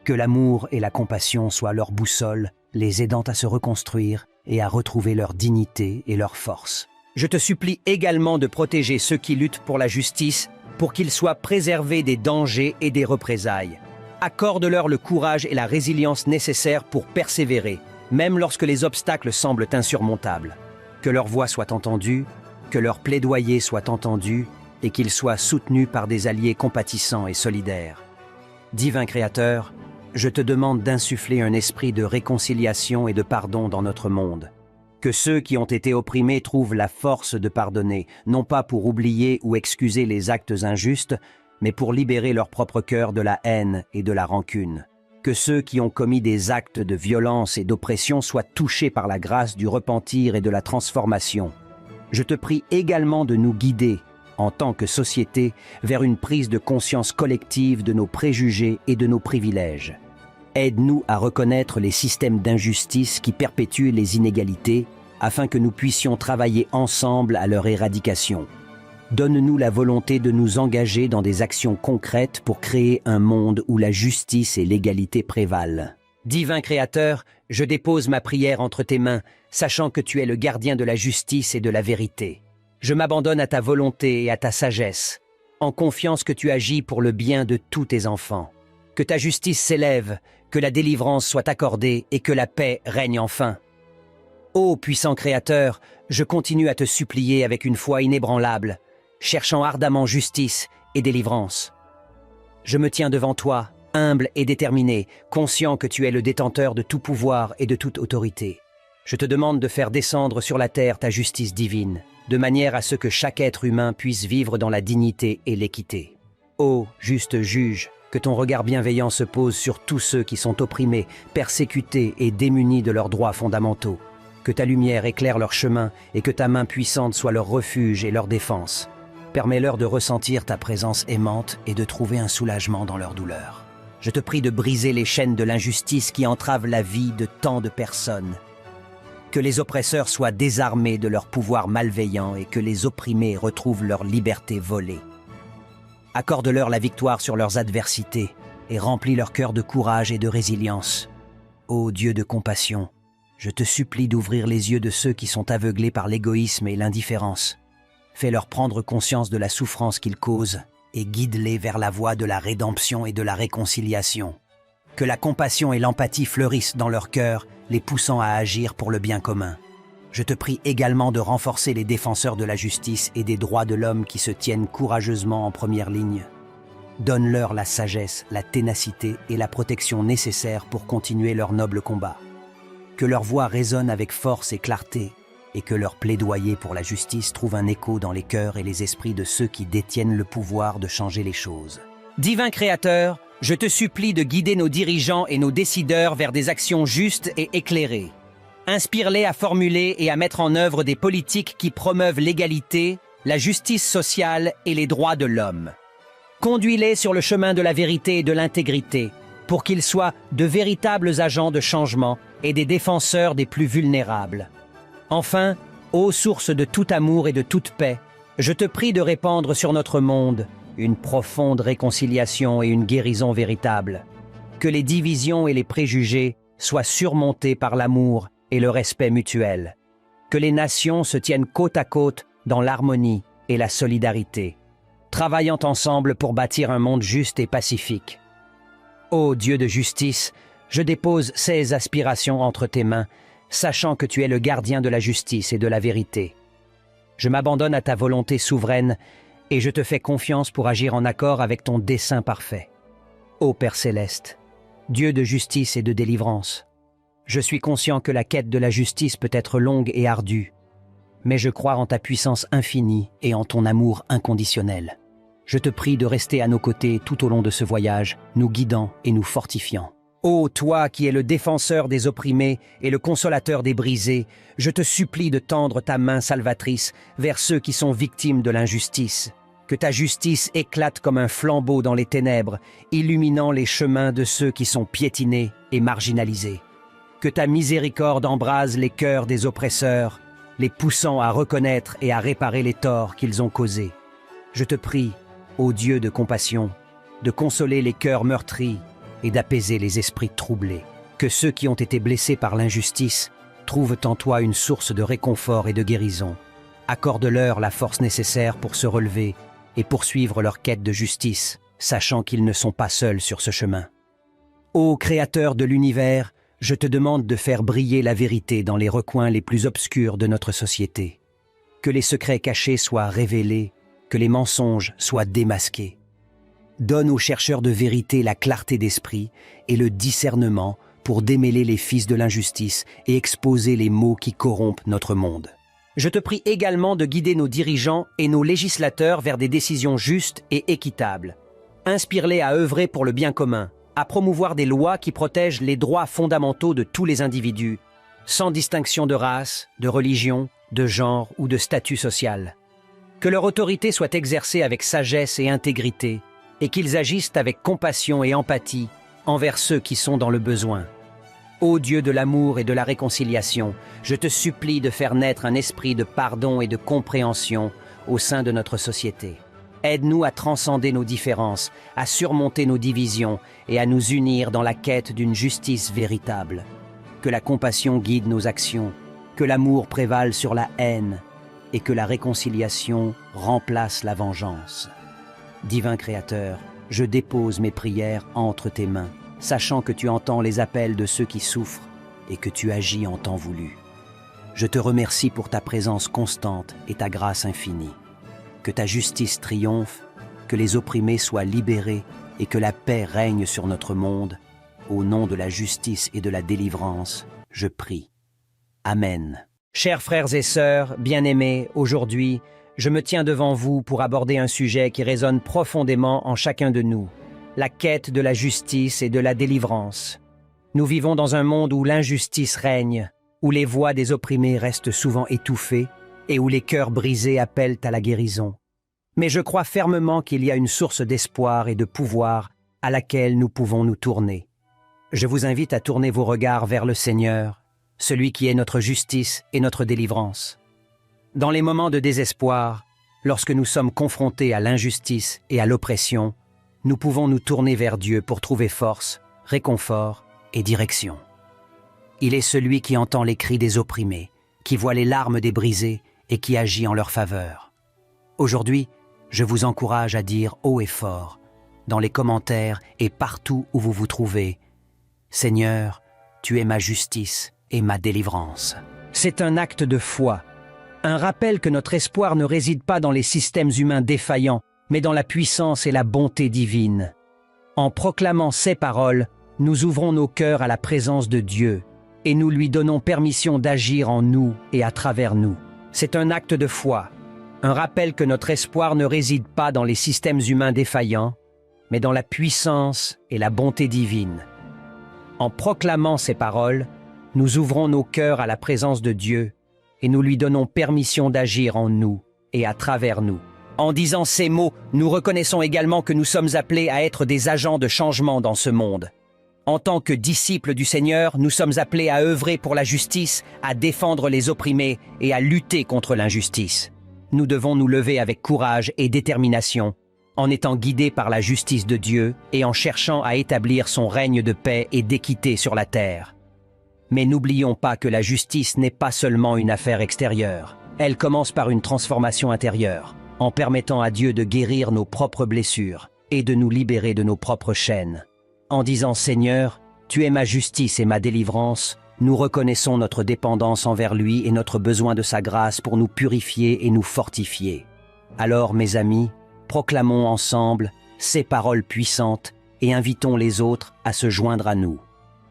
Que l'amour et la compassion soient leur boussole, les aidant à se reconstruire et à retrouver leur dignité et leur force. Je te supplie également de protéger ceux qui luttent pour la justice, pour qu'ils soient préservés des dangers et des représailles. Accorde-leur le courage et la résilience nécessaires pour persévérer, même lorsque les obstacles semblent insurmontables. Que leur voix soit entendue, que leur plaidoyer soit entendu et qu'ils soient soutenus par des alliés compatissants et solidaires. Divin Créateur, je te demande d'insuffler un esprit de réconciliation et de pardon dans notre monde. Que ceux qui ont été opprimés trouvent la force de pardonner, non pas pour oublier ou excuser les actes injustes, mais pour libérer leur propre cœur de la haine et de la rancune. Que ceux qui ont commis des actes de violence et d'oppression soient touchés par la grâce du repentir et de la transformation. Je te prie également de nous guider, en tant que société, vers une prise de conscience collective de nos préjugés et de nos privilèges. Aide-nous à reconnaître les systèmes d'injustice qui perpétuent les inégalités, afin que nous puissions travailler ensemble à leur éradication. Donne-nous la volonté de nous engager dans des actions concrètes pour créer un monde où la justice et l'égalité prévalent. Divin Créateur, je dépose ma prière entre tes mains, sachant que tu es le gardien de la justice et de la vérité. Je m'abandonne à ta volonté et à ta sagesse, en confiance que tu agis pour le bien de tous tes enfants. Que ta justice s'élève, que la délivrance soit accordée et que la paix règne enfin. Ô puissant Créateur, je continue à te supplier avec une foi inébranlable, cherchant ardemment justice et délivrance. Je me tiens devant toi, humble et déterminé, conscient que tu es le détenteur de tout pouvoir et de toute autorité. Je te demande de faire descendre sur la terre ta justice divine, de manière à ce que chaque être humain puisse vivre dans la dignité et l'équité. Ô juste juge, que ton regard bienveillant se pose sur tous ceux qui sont opprimés, persécutés et démunis de leurs droits fondamentaux. Que ta lumière éclaire leur chemin et que ta main puissante soit leur refuge et leur défense. Permets-leur de ressentir ta présence aimante et de trouver un soulagement dans leur douleur. Je te prie de briser les chaînes de l'injustice qui entravent la vie de tant de personnes. Que les oppresseurs soient désarmés de leur pouvoir malveillant et que les opprimés retrouvent leur liberté volée. Accorde-leur la victoire sur leurs adversités et remplis leur cœur de courage et de résilience. Ô Dieu de compassion, Je te supplie d'ouvrir les yeux de ceux qui sont aveuglés par l'égoïsme et l'indifférence. Fais-leur prendre conscience de la souffrance qu'ils causent et guide-les vers la voie de la rédemption et de la réconciliation. Que la compassion et l'empathie fleurissent dans leur cœur, les poussant à agir pour le bien commun. Je te prie également de renforcer les défenseurs de la justice et des droits de l'homme qui se tiennent courageusement en première ligne. Donne-leur la sagesse, la ténacité et la protection nécessaires pour continuer leur noble combat. Que leur voix résonne avec force et clarté, et que leur plaidoyer pour la justice trouve un écho dans les cœurs et les esprits de ceux qui détiennent le pouvoir de changer les choses. Divin Créateur, je te supplie de guider nos dirigeants et nos décideurs vers des actions justes et éclairées. Inspire-les à formuler et à mettre en œuvre des politiques qui promeuvent l'égalité, la justice sociale et les droits de l'homme. Conduis-les sur le chemin de la vérité et de l'intégrité, pour qu'ils soient de véritables agents de changement et des défenseurs des plus vulnérables. Enfin, ô source de tout amour et de toute paix, je te prie de répandre sur notre monde une profonde réconciliation et une guérison véritable. Que les divisions et les préjugés soient surmontés par l'amour et le respect mutuel. Que les nations se tiennent côte à côte dans l'harmonie et la solidarité, travaillant ensemble pour bâtir un monde juste et pacifique. Ô Dieu de justice, je dépose ces aspirations entre tes mains, sachant que tu es le gardien de la justice et de la vérité. Je m'abandonne à ta volonté souveraine et je te fais confiance pour agir en accord avec ton dessein parfait. Ô Père céleste, Dieu de justice et de délivrance, je suis conscient que la quête de la justice peut être longue et ardue, mais je crois en ta puissance infinie et en ton amour inconditionnel. Je te prie de rester à nos côtés tout au long de ce voyage, nous guidant et nous fortifiant. Ô toi qui es le défenseur des opprimés et le consolateur des brisés, je te supplie de tendre ta main salvatrice vers ceux qui sont victimes de l'injustice. Que ta justice éclate comme un flambeau dans les ténèbres, illuminant les chemins de ceux qui sont piétinés et marginalisés. Que ta miséricorde embrase les cœurs des oppresseurs, les poussant à reconnaître et à réparer les torts qu'ils ont causés. Je te prie, ô Dieu de compassion, de consoler les cœurs meurtris et d'apaiser les esprits troublés. Que ceux qui ont été blessés par l'injustice trouvent en toi une source de réconfort et de guérison. Accorde-leur la force nécessaire pour se relever et poursuivre leur quête de justice, sachant qu'ils ne sont pas seuls sur ce chemin. Ô Créateur de l'univers, je te demande de faire briller la vérité dans les recoins les plus obscurs de notre société. Que les secrets cachés soient révélés, que les mensonges soient démasqués. Donne aux chercheurs de vérité la clarté d'esprit et le discernement pour démêler les fils de l'injustice et exposer les maux qui corrompent notre monde. Je te prie également de guider nos dirigeants et nos législateurs vers des décisions justes et équitables. Inspire-les à œuvrer pour le bien commun, à promouvoir des lois qui protègent les droits fondamentaux de tous les individus, sans distinction de race, de religion, de genre ou de statut social. Que leur autorité soit exercée avec sagesse et intégrité, et qu'ils agissent avec compassion et empathie envers ceux qui sont dans le besoin. Ô Dieu de l'amour et de la réconciliation, je te supplie de faire naître un esprit de pardon et de compréhension au sein de notre société. Aide-nous à transcender nos différences, à surmonter nos divisions et à nous unir dans la quête d'une justice véritable. Que la compassion guide nos actions, que l'amour prévale sur la haine et que la réconciliation remplace la vengeance. Divin Créateur, je dépose mes prières entre tes mains, sachant que tu entends les appels de ceux qui souffrent et que tu agis en temps voulu. Je te remercie pour ta présence constante et ta grâce infinie. Que ta justice triomphe, que les opprimés soient libérés et que la paix règne sur notre monde. Au nom de la justice et de la délivrance, je prie. Amen. Chers frères et sœurs, bien-aimés, aujourd'hui, je me tiens devant vous pour aborder un sujet qui résonne profondément en chacun de nous, la quête de la justice et de la délivrance. Nous vivons dans un monde où l'injustice règne, où les voix des opprimés restent souvent étouffées et où les cœurs brisés appellent à la guérison. Mais je crois fermement qu'il y a une source d'espoir et de pouvoir à laquelle nous pouvons nous tourner. Je vous invite à tourner vos regards vers le Seigneur, celui qui est notre justice et notre délivrance. Dans les moments de désespoir, lorsque nous sommes confrontés à l'injustice et à l'oppression, nous pouvons nous tourner vers Dieu pour trouver force, réconfort et direction. Il est celui qui entend les cris des opprimés, qui voit les larmes des brisés et qui agit en leur faveur. Aujourd'hui, je vous encourage à dire haut et fort, dans les commentaires et partout où vous vous trouvez, « Seigneur, tu es ma justice et ma délivrance. » C'est un acte de foi, un rappel que notre espoir ne réside pas dans les systèmes humains défaillants, mais dans la puissance et la bonté divine. En proclamant ces paroles, nous ouvrons nos cœurs à la présence de Dieu et nous lui donnons permission d'agir en nous et à travers nous. C'est un acte de foi, un rappel que notre espoir ne réside pas dans les systèmes humains défaillants, mais dans la puissance et la bonté divine. En proclamant ces paroles, nous ouvrons nos cœurs à la présence de Dieu et nous lui donnons permission d'agir en nous et à travers nous. En disant ces mots, nous reconnaissons également que nous sommes appelés à être des agents de changement dans ce monde. En tant que disciples du Seigneur, nous sommes appelés à œuvrer pour la justice, à défendre les opprimés et à lutter contre l'injustice. Nous devons nous lever avec courage et détermination, en étant guidés par la justice de Dieu et en cherchant à établir son règne de paix et d'équité sur la terre. Mais n'oublions pas que la justice n'est pas seulement une affaire extérieure. Elle commence par une transformation intérieure, en permettant à Dieu de guérir nos propres blessures et de nous libérer de nos propres chaînes. En disant « Seigneur, tu es ma justice et ma délivrance », nous reconnaissons notre dépendance envers lui et notre besoin de sa grâce pour nous purifier et nous fortifier. Alors, mes amis, proclamons ensemble ces paroles puissantes et invitons les autres à se joindre à nous.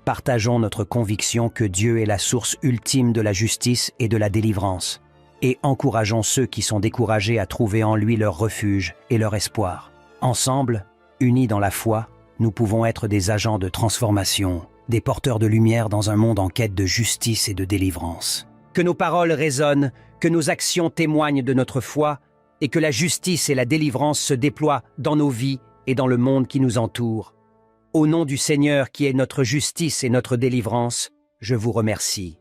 Partageons notre conviction que Dieu est la source ultime de la justice et de la délivrance, et encourageons ceux qui sont découragés à trouver en lui leur refuge et leur espoir. Ensemble, unis dans la foi, nous pouvons être des agents de transformation, des porteurs de lumière dans un monde en quête de justice et de délivrance. Que nos paroles résonnent, que nos actions témoignent de notre foi, et que la justice et la délivrance se déploient dans nos vies et dans le monde qui nous entoure. Au nom du Seigneur qui est notre justice et notre délivrance, je vous remercie.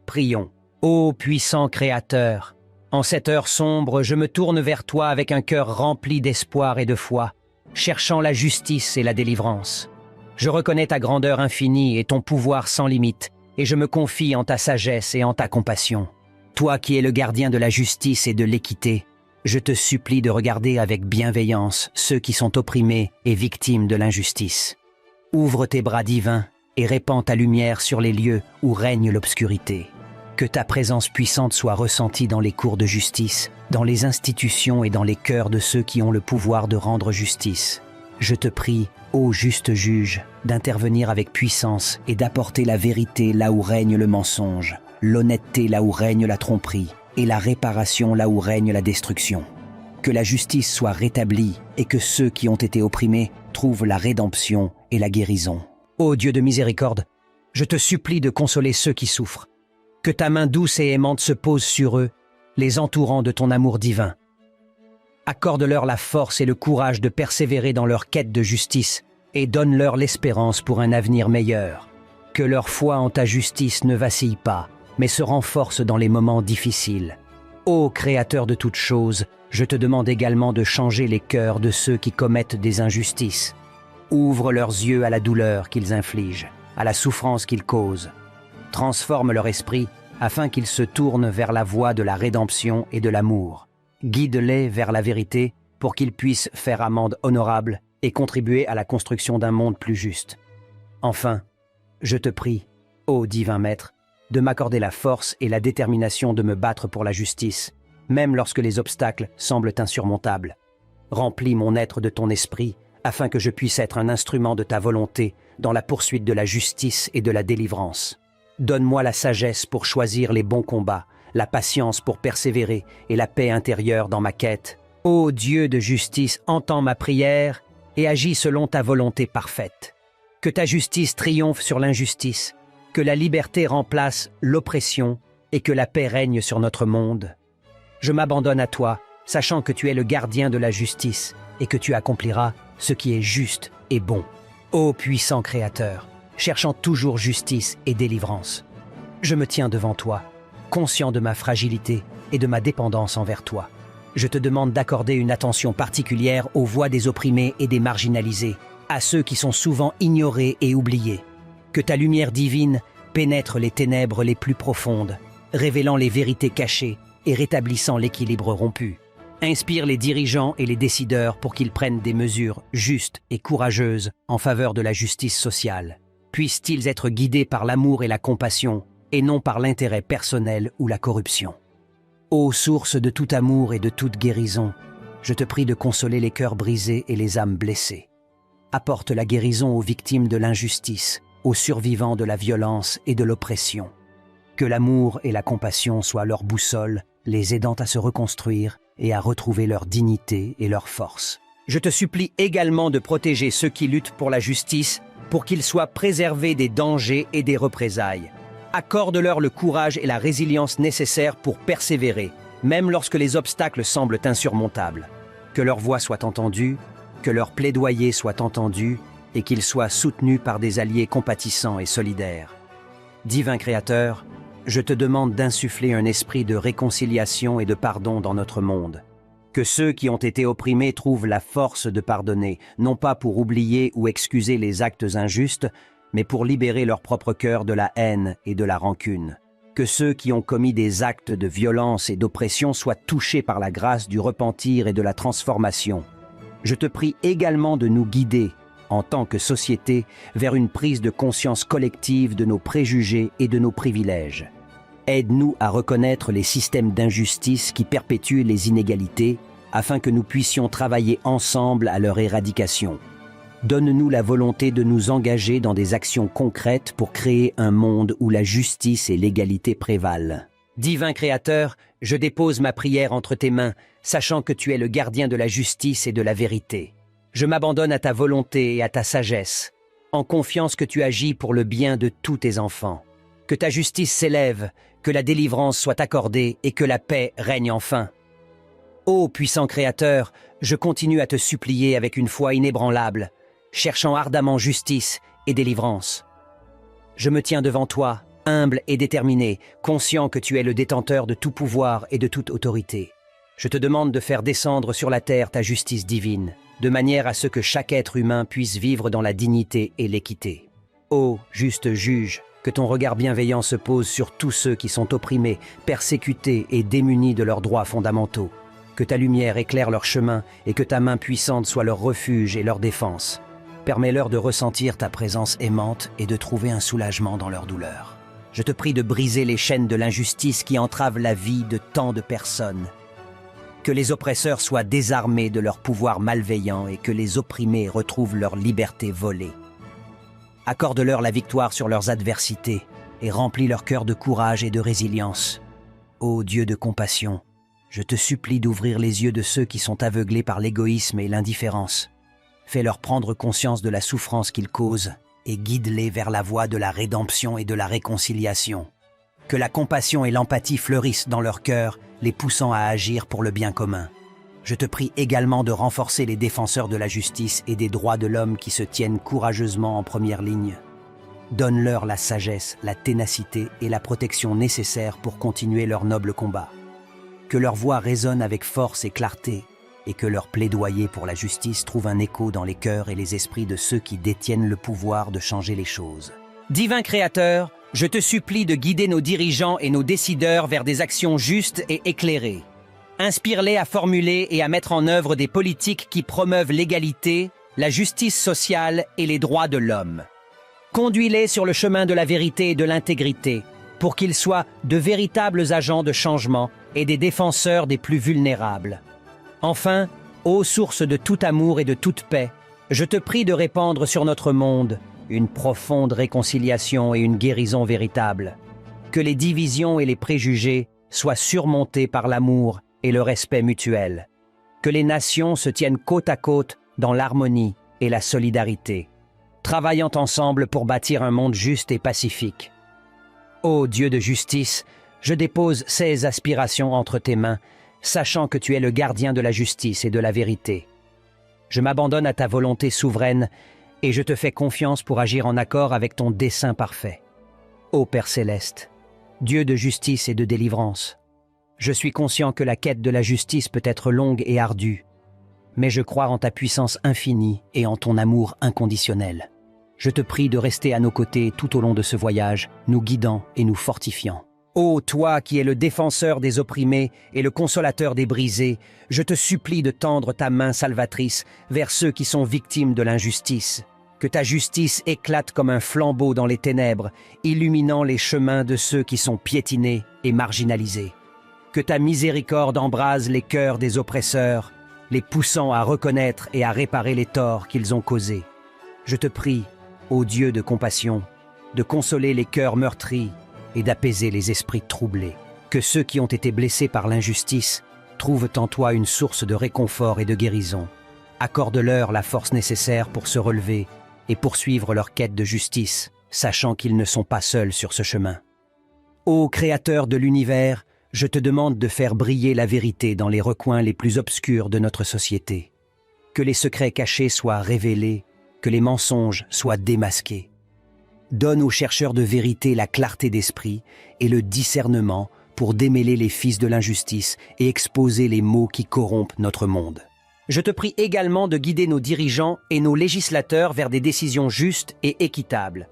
Prions. Ô puissant Créateur, en cette heure sombre, je me tourne vers toi avec un cœur rempli d'espoir et de foi, cherchant la justice et la délivrance. Je reconnais ta grandeur infinie et ton pouvoir sans limite, et je me confie en ta sagesse et en ta compassion. Toi qui es le gardien de la justice et de l'équité, je te supplie de regarder avec bienveillance ceux qui sont opprimés et victimes de l'injustice. Ouvre tes bras divins et répands ta lumière sur les lieux où règne l'obscurité. Que ta présence puissante soit ressentie dans les cours de justice, dans les institutions et dans les cœurs de ceux qui ont le pouvoir de rendre justice. Je te prie, ô juste juge, d'intervenir avec puissance et d'apporter la vérité là où règne le mensonge, l'honnêteté là où règne la tromperie et la réparation là où règne la destruction. Que la justice soit rétablie et que ceux qui ont été opprimés trouvent la rédemption et la guérison. Ô Dieu de miséricorde, je te supplie de consoler ceux qui souffrent. Que ta main douce et aimante se pose sur eux, les entourant de ton amour divin. Accorde-leur la force et le courage de persévérer dans leur quête de justice et donne-leur l'espérance pour un avenir meilleur. Que leur foi en ta justice ne vacille pas, mais se renforce dans les moments difficiles. Ô Créateur de toutes choses, je te demande également de changer les cœurs de ceux qui commettent des injustices. Ouvre leurs yeux à la douleur qu'ils infligent, à la souffrance qu'ils causent. Transforme leur esprit afin qu'ils se tournent vers la voie de la rédemption et de l'amour. Guide-les vers la vérité pour qu'ils puissent faire amende honorable et contribuer à la construction d'un monde plus juste. Enfin, je te prie, ô divin Maître, de m'accorder la force et la détermination de me battre pour la justice, même lorsque les obstacles semblent insurmontables. Remplis mon être de ton esprit, afin que je puisse être un instrument de ta volonté dans la poursuite de la justice et de la délivrance. Donne-moi la sagesse pour choisir les bons combats, la patience pour persévérer et la paix intérieure dans ma quête. Ô Dieu de justice, entends ma prière et agis selon ta volonté parfaite. Que ta justice triomphe sur l'injustice, que la liberté remplace l'oppression et que la paix règne sur notre monde. Je m'abandonne à toi, sachant que tu es le gardien de la justice et que tu accompliras ce qui est juste et bon. Ô puissant Créateur, cherchant toujours justice et délivrance, je me tiens devant toi, conscient de ma fragilité et de ma dépendance envers toi. Je te demande d'accorder une attention particulière aux voix des opprimés et des marginalisés, à ceux qui sont souvent ignorés et oubliés. Que ta lumière divine pénètre les ténèbres les plus profondes, révélant les vérités cachées et rétablissant l'équilibre rompu. Inspire les dirigeants et les décideurs pour qu'ils prennent des mesures justes et courageuses en faveur de la justice sociale. Puissent-ils être guidés par l'amour et la compassion, et non par l'intérêt personnel ou la corruption. Ô source de tout amour et de toute guérison, je te prie de consoler les cœurs brisés et les âmes blessées. Apporte la guérison aux victimes de l'injustice, aux survivants de la violence et de l'oppression. Que l'amour et la compassion soient leur boussole, les aidant à se reconstruire et à retrouver leur dignité et leur force. Je te supplie également de protéger ceux qui luttent pour la justice, pour qu'ils soient préservés des dangers et des représailles. Accorde-leur le courage et la résilience nécessaires pour persévérer, même lorsque les obstacles semblent insurmontables. Que leur voix soit entendue, que leur plaidoyer soit entendu et qu'ils soient soutenus par des alliés compatissants et solidaires. Divin Créateur, je te demande d'insuffler un esprit de réconciliation et de pardon dans notre monde. Que ceux qui ont été opprimés trouvent la force de pardonner, non pas pour oublier ou excuser les actes injustes, mais pour libérer leur propre cœur de la haine et de la rancune. Que ceux qui ont commis des actes de violence et d'oppression soient touchés par la grâce du repentir et de la transformation. Je te prie également de nous guider, en tant que société, vers une prise de conscience collective de nos préjugés et de nos privilèges. Aide-nous à reconnaître les systèmes d'injustice qui perpétuent les inégalités, afin que nous puissions travailler ensemble à leur éradication. Donne-nous la volonté de nous engager dans des actions concrètes pour créer un monde où la justice et l'égalité prévalent. Divin Créateur, je dépose ma prière entre tes mains, sachant que tu es le gardien de la justice et de la vérité. Je m'abandonne à ta volonté et à ta sagesse, en confiance que tu agis pour le bien de tous tes enfants. Que ta justice s'élève, que la délivrance soit accordée et que la paix règne enfin. Ô puissant Créateur, je continue à te supplier avec une foi inébranlable, cherchant ardemment justice et délivrance. Je me tiens devant toi, humble et déterminé, conscient que tu es le détenteur de tout pouvoir et de toute autorité. Je te demande de faire descendre sur la terre ta justice divine, de manière à ce que chaque être humain puisse vivre dans la dignité et l'équité. Ô juste juge, que ton regard bienveillant se pose sur tous ceux qui sont opprimés, persécutés et démunis de leurs droits fondamentaux. Que ta lumière éclaire leur chemin et que ta main puissante soit leur refuge et leur défense. Permets-leur de ressentir ta présence aimante et de trouver un soulagement dans leur douleur. Je te prie de briser les chaînes de l'injustice qui entravent la vie de tant de personnes. Que les oppresseurs soient désarmés de leur pouvoir malveillant et que les opprimés retrouvent leur liberté volée. Accorde-leur la victoire sur leurs adversités et remplis leur cœur de courage et de résilience. Ô Dieu de compassion, je te supplie d'ouvrir les yeux de ceux qui sont aveuglés par l'égoïsme et l'indifférence. Fais-leur prendre conscience de la souffrance qu'ils causent et guide-les vers la voie de la rédemption et de la réconciliation. Que la compassion et l'empathie fleurissent dans leur cœur, les poussant à agir pour le bien commun. Je te prie également de renforcer les défenseurs de la justice et des droits de l'homme qui se tiennent courageusement en première ligne. Donne-leur la sagesse, la ténacité et la protection nécessaires pour continuer leur noble combat. Que leur voix résonne avec force et clarté, et que leur plaidoyer pour la justice trouve un écho dans les cœurs et les esprits de ceux qui détiennent le pouvoir de changer les choses. Divin Créateur, je te supplie de guider nos dirigeants et nos décideurs vers des actions justes et éclairées. Inspire-les à formuler et à mettre en œuvre des politiques qui promeuvent l'égalité, la justice sociale et les droits de l'homme. Conduis-les sur le chemin de la vérité et de l'intégrité, pour qu'ils soient de véritables agents de changement et des défenseurs des plus vulnérables. Enfin, ô source de tout amour et de toute paix, je te prie de répandre sur notre monde une profonde réconciliation et une guérison véritable. Que les divisions et les préjugés soient surmontés par l'amour et le respect mutuel. Que les nations se tiennent côte à côte dans l'harmonie et la solidarité, travaillant ensemble pour bâtir un monde juste et pacifique. Ô Dieu de justice, je dépose ces aspirations entre tes mains, sachant que tu es le gardien de la justice et de la vérité. Je m'abandonne à ta volonté souveraine et je te fais confiance pour agir en accord avec ton dessein parfait. Ô Père céleste, Dieu de justice et de délivrance, je suis conscient que la quête de la justice peut être longue et ardue, mais je crois en ta puissance infinie et en ton amour inconditionnel. Je te prie de rester à nos côtés tout au long de ce voyage, nous guidant et nous fortifiant. Ô toi qui es le défenseur des opprimés et le consolateur des brisés, je te supplie de tendre ta main salvatrice vers ceux qui sont victimes de l'injustice. Que ta justice éclate comme un flambeau dans les ténèbres, illuminant les chemins de ceux qui sont piétinés et marginalisés. Que ta miséricorde embrase les cœurs des oppresseurs, les poussant à reconnaître et à réparer les torts qu'ils ont causés. Je te prie, ô Dieu de compassion, de consoler les cœurs meurtris et d'apaiser les esprits troublés. Que ceux qui ont été blessés par l'injustice trouvent en toi une source de réconfort et de guérison. Accorde-leur la force nécessaire pour se relever et poursuivre leur quête de justice, sachant qu'ils ne sont pas seuls sur ce chemin. Ô Créateur de l'univers, je te demande de faire briller la vérité dans les recoins les plus obscurs de notre société. Que les secrets cachés soient révélés, que les mensonges soient démasqués. Donne aux chercheurs de vérité la clarté d'esprit et le discernement pour démêler les fils de l'injustice et exposer les maux qui corrompent notre monde. Je te prie également de guider nos dirigeants et nos législateurs vers des décisions justes et équitables.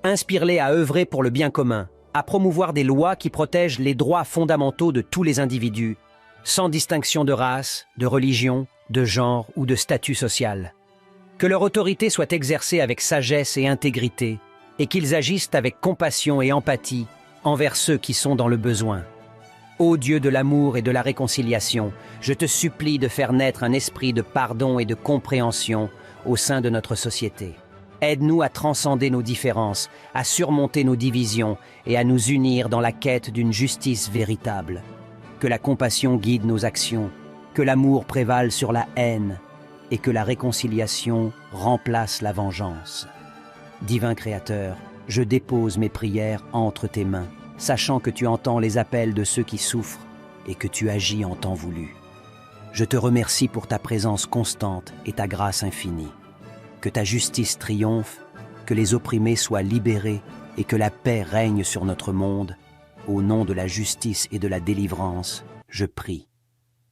Inspire-les à œuvrer pour le bien commun, à promouvoir des lois qui protègent les droits fondamentaux de tous les individus, sans distinction de race, de religion, de genre ou de statut social. Que leur autorité soit exercée avec sagesse et intégrité, et qu'ils agissent avec compassion et empathie envers ceux qui sont dans le besoin. Ô Dieu de l'amour et de la réconciliation, je te supplie de faire naître un esprit de pardon et de compréhension au sein de notre société. Aide-nous à transcender nos différences, à surmonter nos divisions et à nous unir dans la quête d'une justice véritable. Que la compassion guide nos actions, que l'amour prévale sur la haine et que la réconciliation remplace la vengeance. Divin Créateur, je dépose mes prières entre tes mains, sachant que tu entends les appels de ceux qui souffrent et que tu agis en temps voulu. Je te remercie pour ta présence constante et ta grâce infinie. Que ta justice triomphe, que les opprimés soient libérés et que la paix règne sur notre monde. Au nom de la justice et de la délivrance, je prie.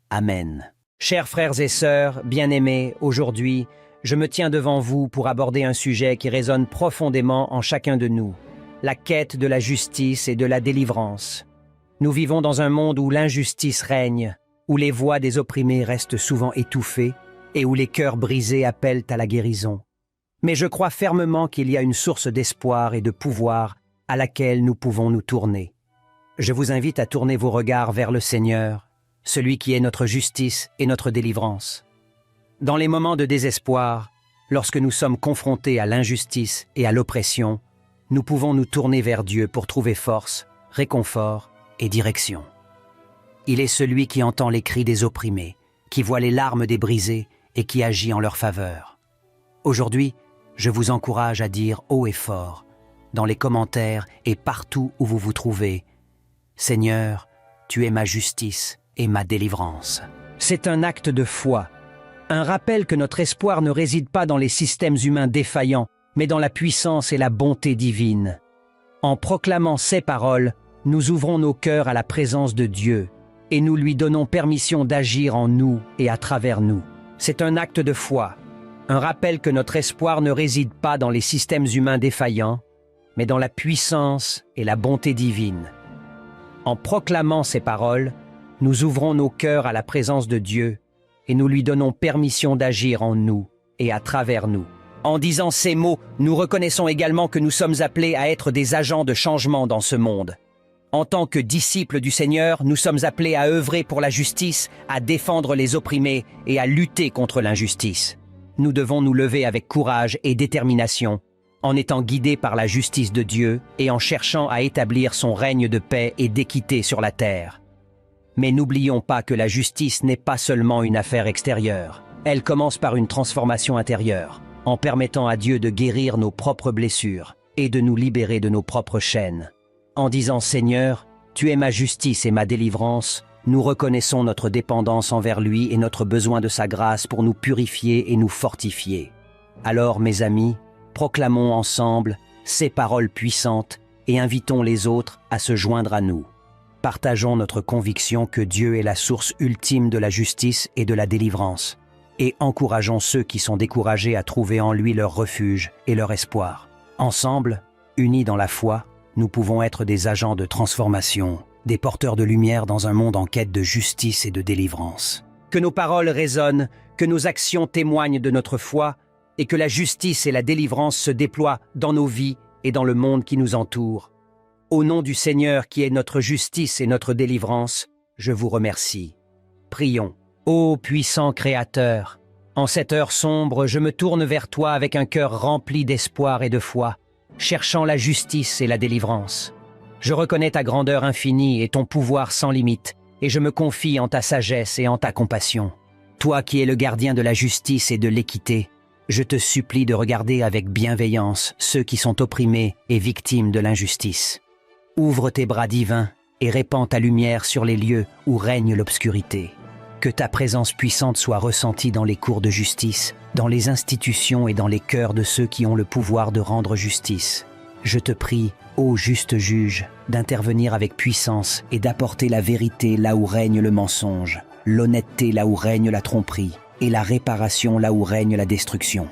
Amen. Chers frères et sœurs, bien-aimés, aujourd'hui, je me tiens devant vous pour aborder un sujet qui résonne profondément en chacun de nous, la quête de la justice et de la délivrance. Nous vivons dans un monde où l'injustice règne, où les voix des opprimés restent souvent étouffées et où les cœurs brisés appellent à la guérison. Mais je crois fermement qu'il y a une source d'espoir et de pouvoir à laquelle nous pouvons nous tourner. Je vous invite à tourner vos regards vers le Seigneur, celui qui est notre justice et notre délivrance. Dans les moments de désespoir, lorsque nous sommes confrontés à l'injustice et à l'oppression, nous pouvons nous tourner vers Dieu pour trouver force, réconfort et direction. Il est celui qui entend les cris des opprimés, qui voit les larmes des brisés et qui agit en leur faveur. Aujourd'hui, je vous encourage à dire haut et fort, dans les commentaires et partout où vous vous trouvez, « Seigneur, tu es ma justice et ma délivrance. » C'est un acte de foi, un rappel que notre espoir ne réside pas dans les systèmes humains défaillants, mais dans la puissance et la bonté divine. En proclamant ces paroles, nous ouvrons nos cœurs à la présence de Dieu et nous lui donnons permission d'agir en nous et à travers nous. C'est un acte de foi, un rappel que notre espoir ne réside pas dans les systèmes humains défaillants, mais dans la puissance et la bonté divine. En proclamant ces paroles, nous ouvrons nos cœurs à la présence de Dieu et nous lui donnons permission d'agir en nous et à travers nous. En disant ces mots, nous reconnaissons également que nous sommes appelés à être des agents de changement dans ce monde. En tant que disciples du Seigneur, nous sommes appelés à œuvrer pour la justice, à défendre les opprimés et à lutter contre l'injustice. Nous devons nous lever avec courage et détermination, en étant guidés par la justice de Dieu et en cherchant à établir son règne de paix et d'équité sur la terre. Mais n'oublions pas que la justice n'est pas seulement une affaire extérieure. Elle commence par une transformation intérieure, en permettant à Dieu de guérir nos propres blessures et de nous libérer de nos propres chaînes. En disant « Seigneur, tu es ma justice et ma délivrance », nous reconnaissons notre dépendance envers lui et notre besoin de sa grâce pour nous purifier et nous fortifier. Alors, mes amis, proclamons ensemble ces paroles puissantes et invitons les autres à se joindre à nous. Partageons notre conviction que Dieu est la source ultime de la justice et de la délivrance. et encourageons ceux qui sont découragés à trouver en lui leur refuge et leur espoir. Ensemble, unis dans la foi, nous pouvons être des agents de transformation, des porteurs de lumière dans un monde en quête de justice et de délivrance. Que nos paroles résonnent, que nos actions témoignent de notre foi et que la justice et la délivrance se déploient dans nos vies et dans le monde qui nous entoure. Au nom du Seigneur qui est notre justice et notre délivrance, je vous remercie. Prions. Ô puissant Créateur, en cette heure sombre, je me tourne vers toi avec un cœur rempli d'espoir et de foi, cherchant la justice et la délivrance. Je reconnais ta grandeur infinie et ton pouvoir sans limite, et je me confie en ta sagesse et en ta compassion. Toi qui es le gardien de la justice et de l'équité, je te supplie de regarder avec bienveillance ceux qui sont opprimés et victimes de l'injustice. Ouvre tes bras divins et répands ta lumière sur les lieux où règne l'obscurité. Que ta présence puissante soit ressentie dans les cours de justice, dans les institutions et dans les cœurs de ceux qui ont le pouvoir de rendre justice. Je te prie, ô juste juge, d'intervenir avec puissance et d'apporter la vérité là où règne le mensonge, l'honnêteté là où règne la tromperie et la réparation là où règne la destruction.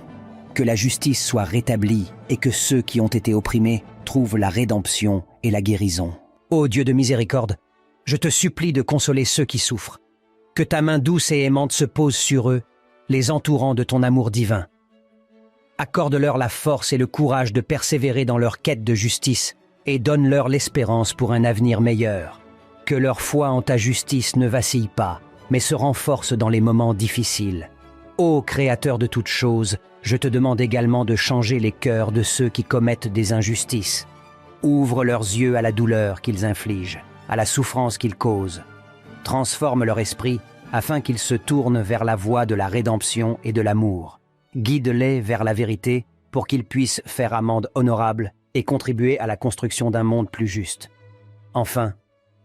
Que la justice soit rétablie et que ceux qui ont été opprimés trouvent la rédemption et la guérison. Ô Dieu de miséricorde, je te supplie de consoler ceux qui souffrent. Que ta main douce et aimante se pose sur eux, les entourant de ton amour divin. Accorde-leur la force et le courage de persévérer dans leur quête de justice et donne-leur l'espérance pour un avenir meilleur. Que leur foi en ta justice ne vacille pas, mais se renforce dans les moments difficiles. Ô Créateur de toutes choses, je te demande également de changer les cœurs de ceux qui commettent des injustices. Ouvre leurs yeux à la douleur qu'ils infligent, à la souffrance qu'ils causent. Transforme leur esprit afin qu'ils se tournent vers la voie de la rédemption et de l'amour. Guide-les vers la vérité pour qu'ils puissent faire amende honorable et contribuer à la construction d'un monde plus juste. Enfin,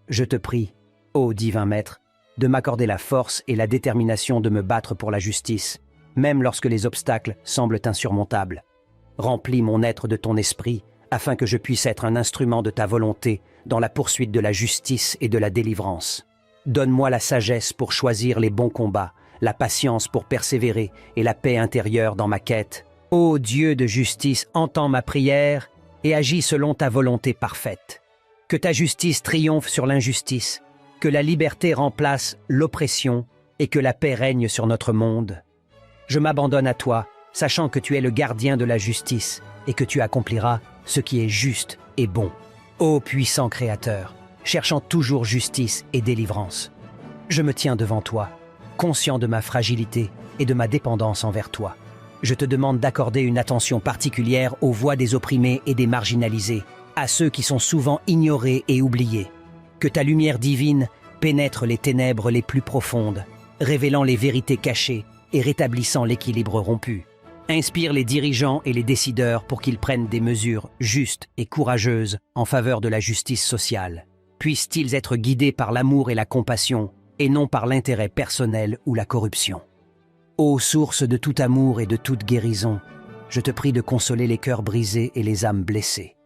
je te prie, ô divin Maître, de m'accorder la force et la détermination de me battre pour la justice, même lorsque les obstacles semblent insurmontables. Remplis mon être de ton esprit afin que je puisse être un instrument de ta volonté dans la poursuite de la justice et de la délivrance. Donne-moi la sagesse pour choisir les bons combats, la patience pour persévérer et la paix intérieure dans ma quête. Ô Dieu de justice, entends ma prière et agis selon ta volonté parfaite. Que ta justice triomphe sur l'injustice, que la liberté remplace l'oppression et que la paix règne sur notre monde. Je m'abandonne à toi, sachant que tu es le gardien de la justice et que tu accompliras ce qui est juste et bon. Ô puissant Créateur, cherchant toujours justice et délivrance, je me tiens devant toi, conscient de ma fragilité et de ma dépendance envers toi. Je te demande d'accorder une attention particulière aux voix des opprimés et des marginalisés, à ceux qui sont souvent ignorés et oubliés. Que ta lumière divine pénètre les ténèbres les plus profondes, révélant les vérités cachées et rétablissant l'équilibre rompu. Inspire les dirigeants et les décideurs pour qu'ils prennent des mesures justes et courageuses en faveur de la justice sociale. Puissent-ils être guidés par l'amour et la compassion, et non par l'intérêt personnel ou la corruption. Ô source de tout amour et de toute guérison, je te prie de consoler les cœurs brisés et les âmes blessées.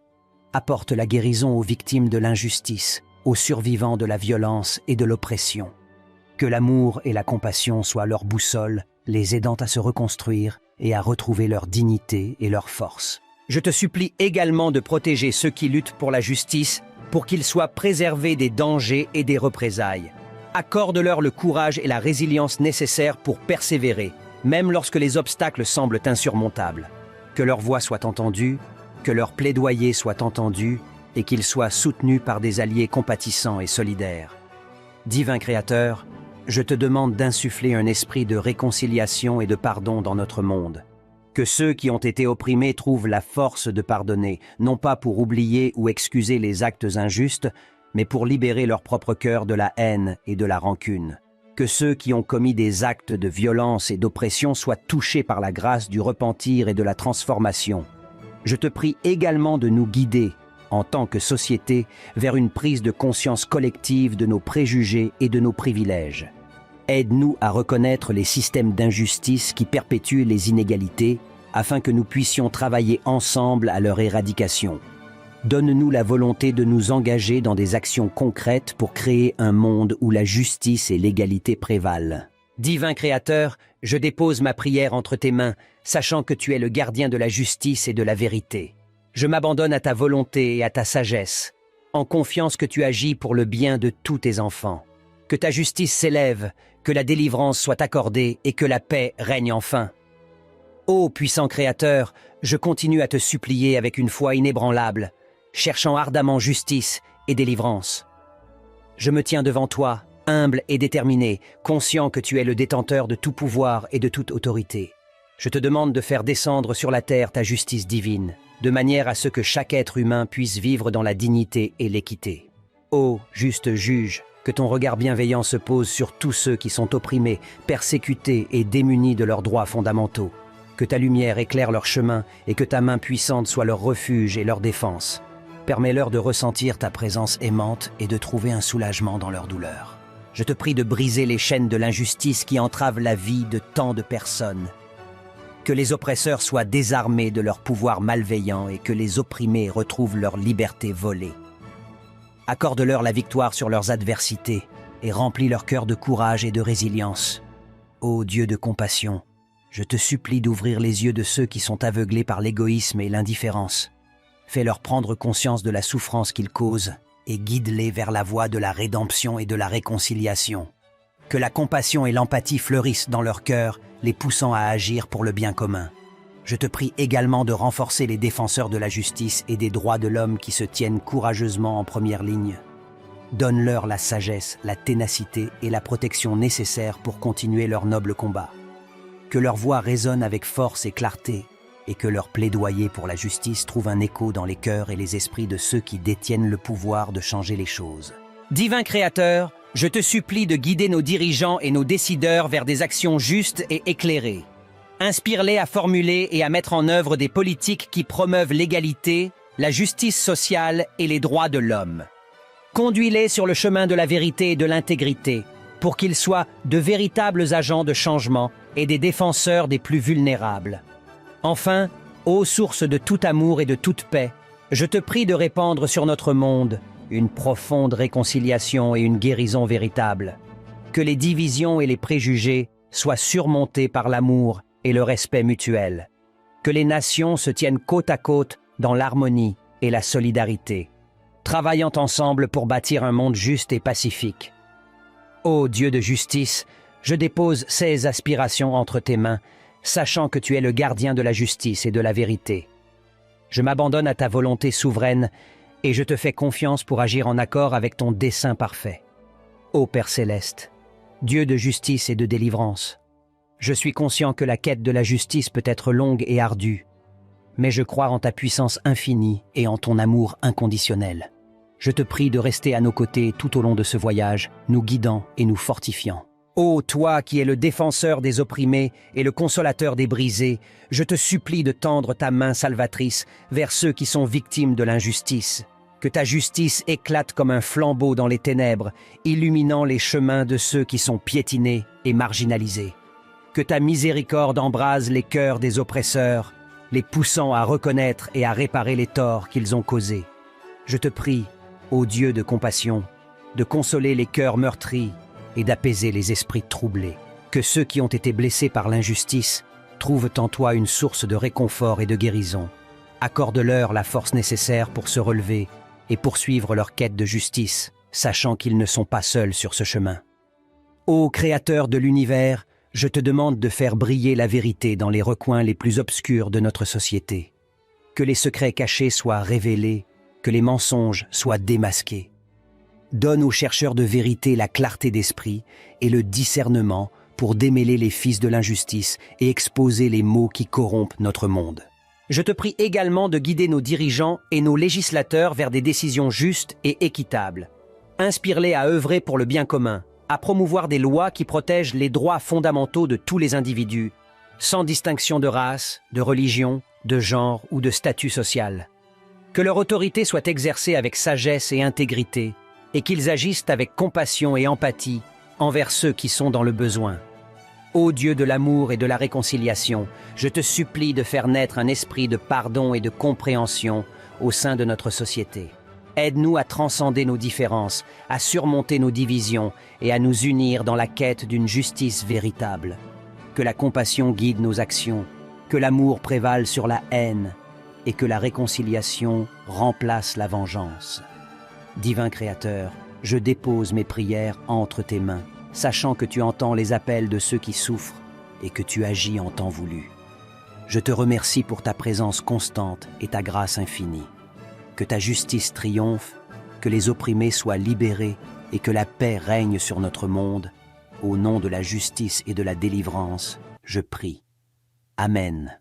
Apporte la guérison aux victimes de l'injustice, aux survivants de la violence et de l'oppression. Que l'amour et la compassion soient leur boussole, les aidant à se reconstruire et à retrouver leur dignité et leur force. Je te supplie également de protéger ceux qui luttent pour la justice, pour qu'ils soient préservés des dangers et des représailles. Accorde-leur le courage et la résilience nécessaires pour persévérer, même lorsque les obstacles semblent insurmontables. Que leur voix soit entendue, que leur plaidoyer soit entendu et qu'ils soient soutenus par des alliés compatissants et solidaires. Divin Créateur, je te demande d'insuffler un esprit de réconciliation et de pardon dans notre monde. Que ceux qui ont été opprimés trouvent la force de pardonner, non pas pour oublier ou excuser les actes injustes, mais pour libérer leur propre cœur de la haine et de la rancune. Que ceux qui ont commis des actes de violence et d'oppression soient touchés par la grâce du repentir et de la transformation. Je te prie également de nous guider, en tant que société, vers une prise de conscience collective de nos préjugés et de nos privilèges. Aide-nous à reconnaître les systèmes d'injustice qui perpétuent les inégalités, afin que nous puissions travailler ensemble à leur éradication. Donne-nous la volonté de nous engager dans des actions concrètes pour créer un monde où la justice et l'égalité prévalent. Divin Créateur, je dépose ma prière entre tes mains, sachant que tu es le gardien de la justice et de la vérité. Je m'abandonne à ta volonté et à ta sagesse, en confiance que tu agis pour le bien de tous tes enfants. Que ta justice s'élève, que la délivrance soit accordée et que la paix règne enfin. Ô puissant Créateur, je continue à te supplier avec une foi inébranlable, cherchant ardemment justice et délivrance. Je me tiens devant toi, humble et déterminé, conscient que tu es le détenteur de tout pouvoir et de toute autorité. Je te demande de faire descendre sur la terre ta justice divine, de manière à ce que chaque être humain puisse vivre dans la dignité et l'équité. Ô juste juge, que ton regard bienveillant se pose sur tous ceux qui sont opprimés, persécutés et démunis de leurs droits fondamentaux. Que ta lumière éclaire leur chemin et que ta main puissante soit leur refuge et leur défense. Permets-leur de ressentir ta présence aimante et de trouver un soulagement dans leur douleur. Je te prie de briser les chaînes de l'injustice qui entravent la vie de tant de personnes. Que les oppresseurs soient désarmés de leur pouvoir malveillant et que les opprimés retrouvent leur liberté volée. Accorde-leur la victoire sur leurs adversités et remplis leur cœur de courage et de résilience. Ô Dieu de compassion, je te supplie d'ouvrir les yeux de ceux qui sont aveuglés par l'égoïsme et l'indifférence. Fais-leur prendre conscience de la souffrance qu'ils causent et guide-les vers la voie de la rédemption et de la réconciliation. Que la compassion et l'empathie fleurissent dans leur cœur, les poussant à agir pour le bien commun. Je te prie également de renforcer les défenseurs de la justice et des droits de l'homme qui se tiennent courageusement en première ligne. Donne-leur la sagesse, la ténacité et la protection nécessaires pour continuer leur noble combat. Que leur voix résonne avec force et clarté, et que leur plaidoyer pour la justice trouve un écho dans les cœurs et les esprits de ceux qui détiennent le pouvoir de changer les choses. Divin Créateur, je te supplie de guider nos dirigeants et nos décideurs vers des actions justes et éclairées. Inspire-les à formuler et à mettre en œuvre des politiques qui promeuvent l'égalité, la justice sociale et les droits de l'homme. Conduis-les sur le chemin de la vérité et de l'intégrité, pour qu'ils soient de véritables agents de changement et des défenseurs des plus vulnérables. Enfin, ô source de tout amour et de toute paix, je te prie de répandre sur notre monde une profonde réconciliation et une guérison véritable. Que les divisions et les préjugés soient surmontés par l'amour et le respect mutuel. Que les nations se tiennent côte à côte dans l'harmonie et la solidarité, travaillant ensemble pour bâtir un monde juste et pacifique. Ô Dieu de justice, je dépose ces aspirations entre tes mains, sachant que tu es le gardien de la justice et de la vérité. Je m'abandonne à ta volonté souveraine et je te fais confiance pour agir en accord avec ton dessein parfait. Ô Père céleste, Dieu de justice et de délivrance, je suis conscient que la quête de la justice peut être longue et ardue, mais je crois en ta puissance infinie et en ton amour inconditionnel. Je te prie de rester à nos côtés tout au long de ce voyage, nous guidant et nous fortifiant. Ô toi qui es le défenseur des opprimés et le consolateur des brisés, je te supplie de tendre ta main salvatrice vers ceux qui sont victimes de l'injustice. Que ta justice éclate comme un flambeau dans les ténèbres, illuminant les chemins de ceux qui sont piétinés et marginalisés. Que ta miséricorde embrase les cœurs des oppresseurs, les poussant à reconnaître et à réparer les torts qu'ils ont causés. Je te prie, ô Dieu de compassion, de consoler les cœurs meurtris et d'apaiser les esprits troublés. Que ceux qui ont été blessés par l'injustice trouvent en toi une source de réconfort et de guérison. Accorde-leur la force nécessaire pour se relever et poursuivre leur quête de justice, sachant qu'ils ne sont pas seuls sur ce chemin. Ô Créateur de l'univers, je te demande de faire briller la vérité dans les recoins les plus obscurs de notre société. Que les secrets cachés soient révélés, que les mensonges soient démasqués. Donne aux chercheurs de vérité la clarté d'esprit et le discernement pour démêler les fils de l'injustice et exposer les maux qui corrompent notre monde. Je te prie également de guider nos dirigeants et nos législateurs vers des décisions justes et équitables. Inspire-les à œuvrer pour le bien commun, à promouvoir des lois qui protègent les droits fondamentaux de tous les individus, sans distinction de race, de religion, de genre ou de statut social. Que leur autorité soit exercée avec sagesse et intégrité, et qu'ils agissent avec compassion et empathie envers ceux qui sont dans le besoin. Ô Dieu de l'amour et de la réconciliation, je te supplie de faire naître un esprit de pardon et de compréhension au sein de notre société. Aide-nous à transcender nos différences, à surmonter nos divisions et à nous unir dans la quête d'une justice véritable. Que la compassion guide nos actions, que l'amour prévale sur la haine et que la réconciliation remplace la vengeance. Divin Créateur, je dépose mes prières entre tes mains, sachant que tu entends les appels de ceux qui souffrent et que tu agis en temps voulu. Je te remercie pour ta présence constante et ta grâce infinie. Que ta justice triomphe, que les opprimés soient libérés et que la paix règne sur notre monde. Au nom de la justice et de la délivrance, je prie. Amen.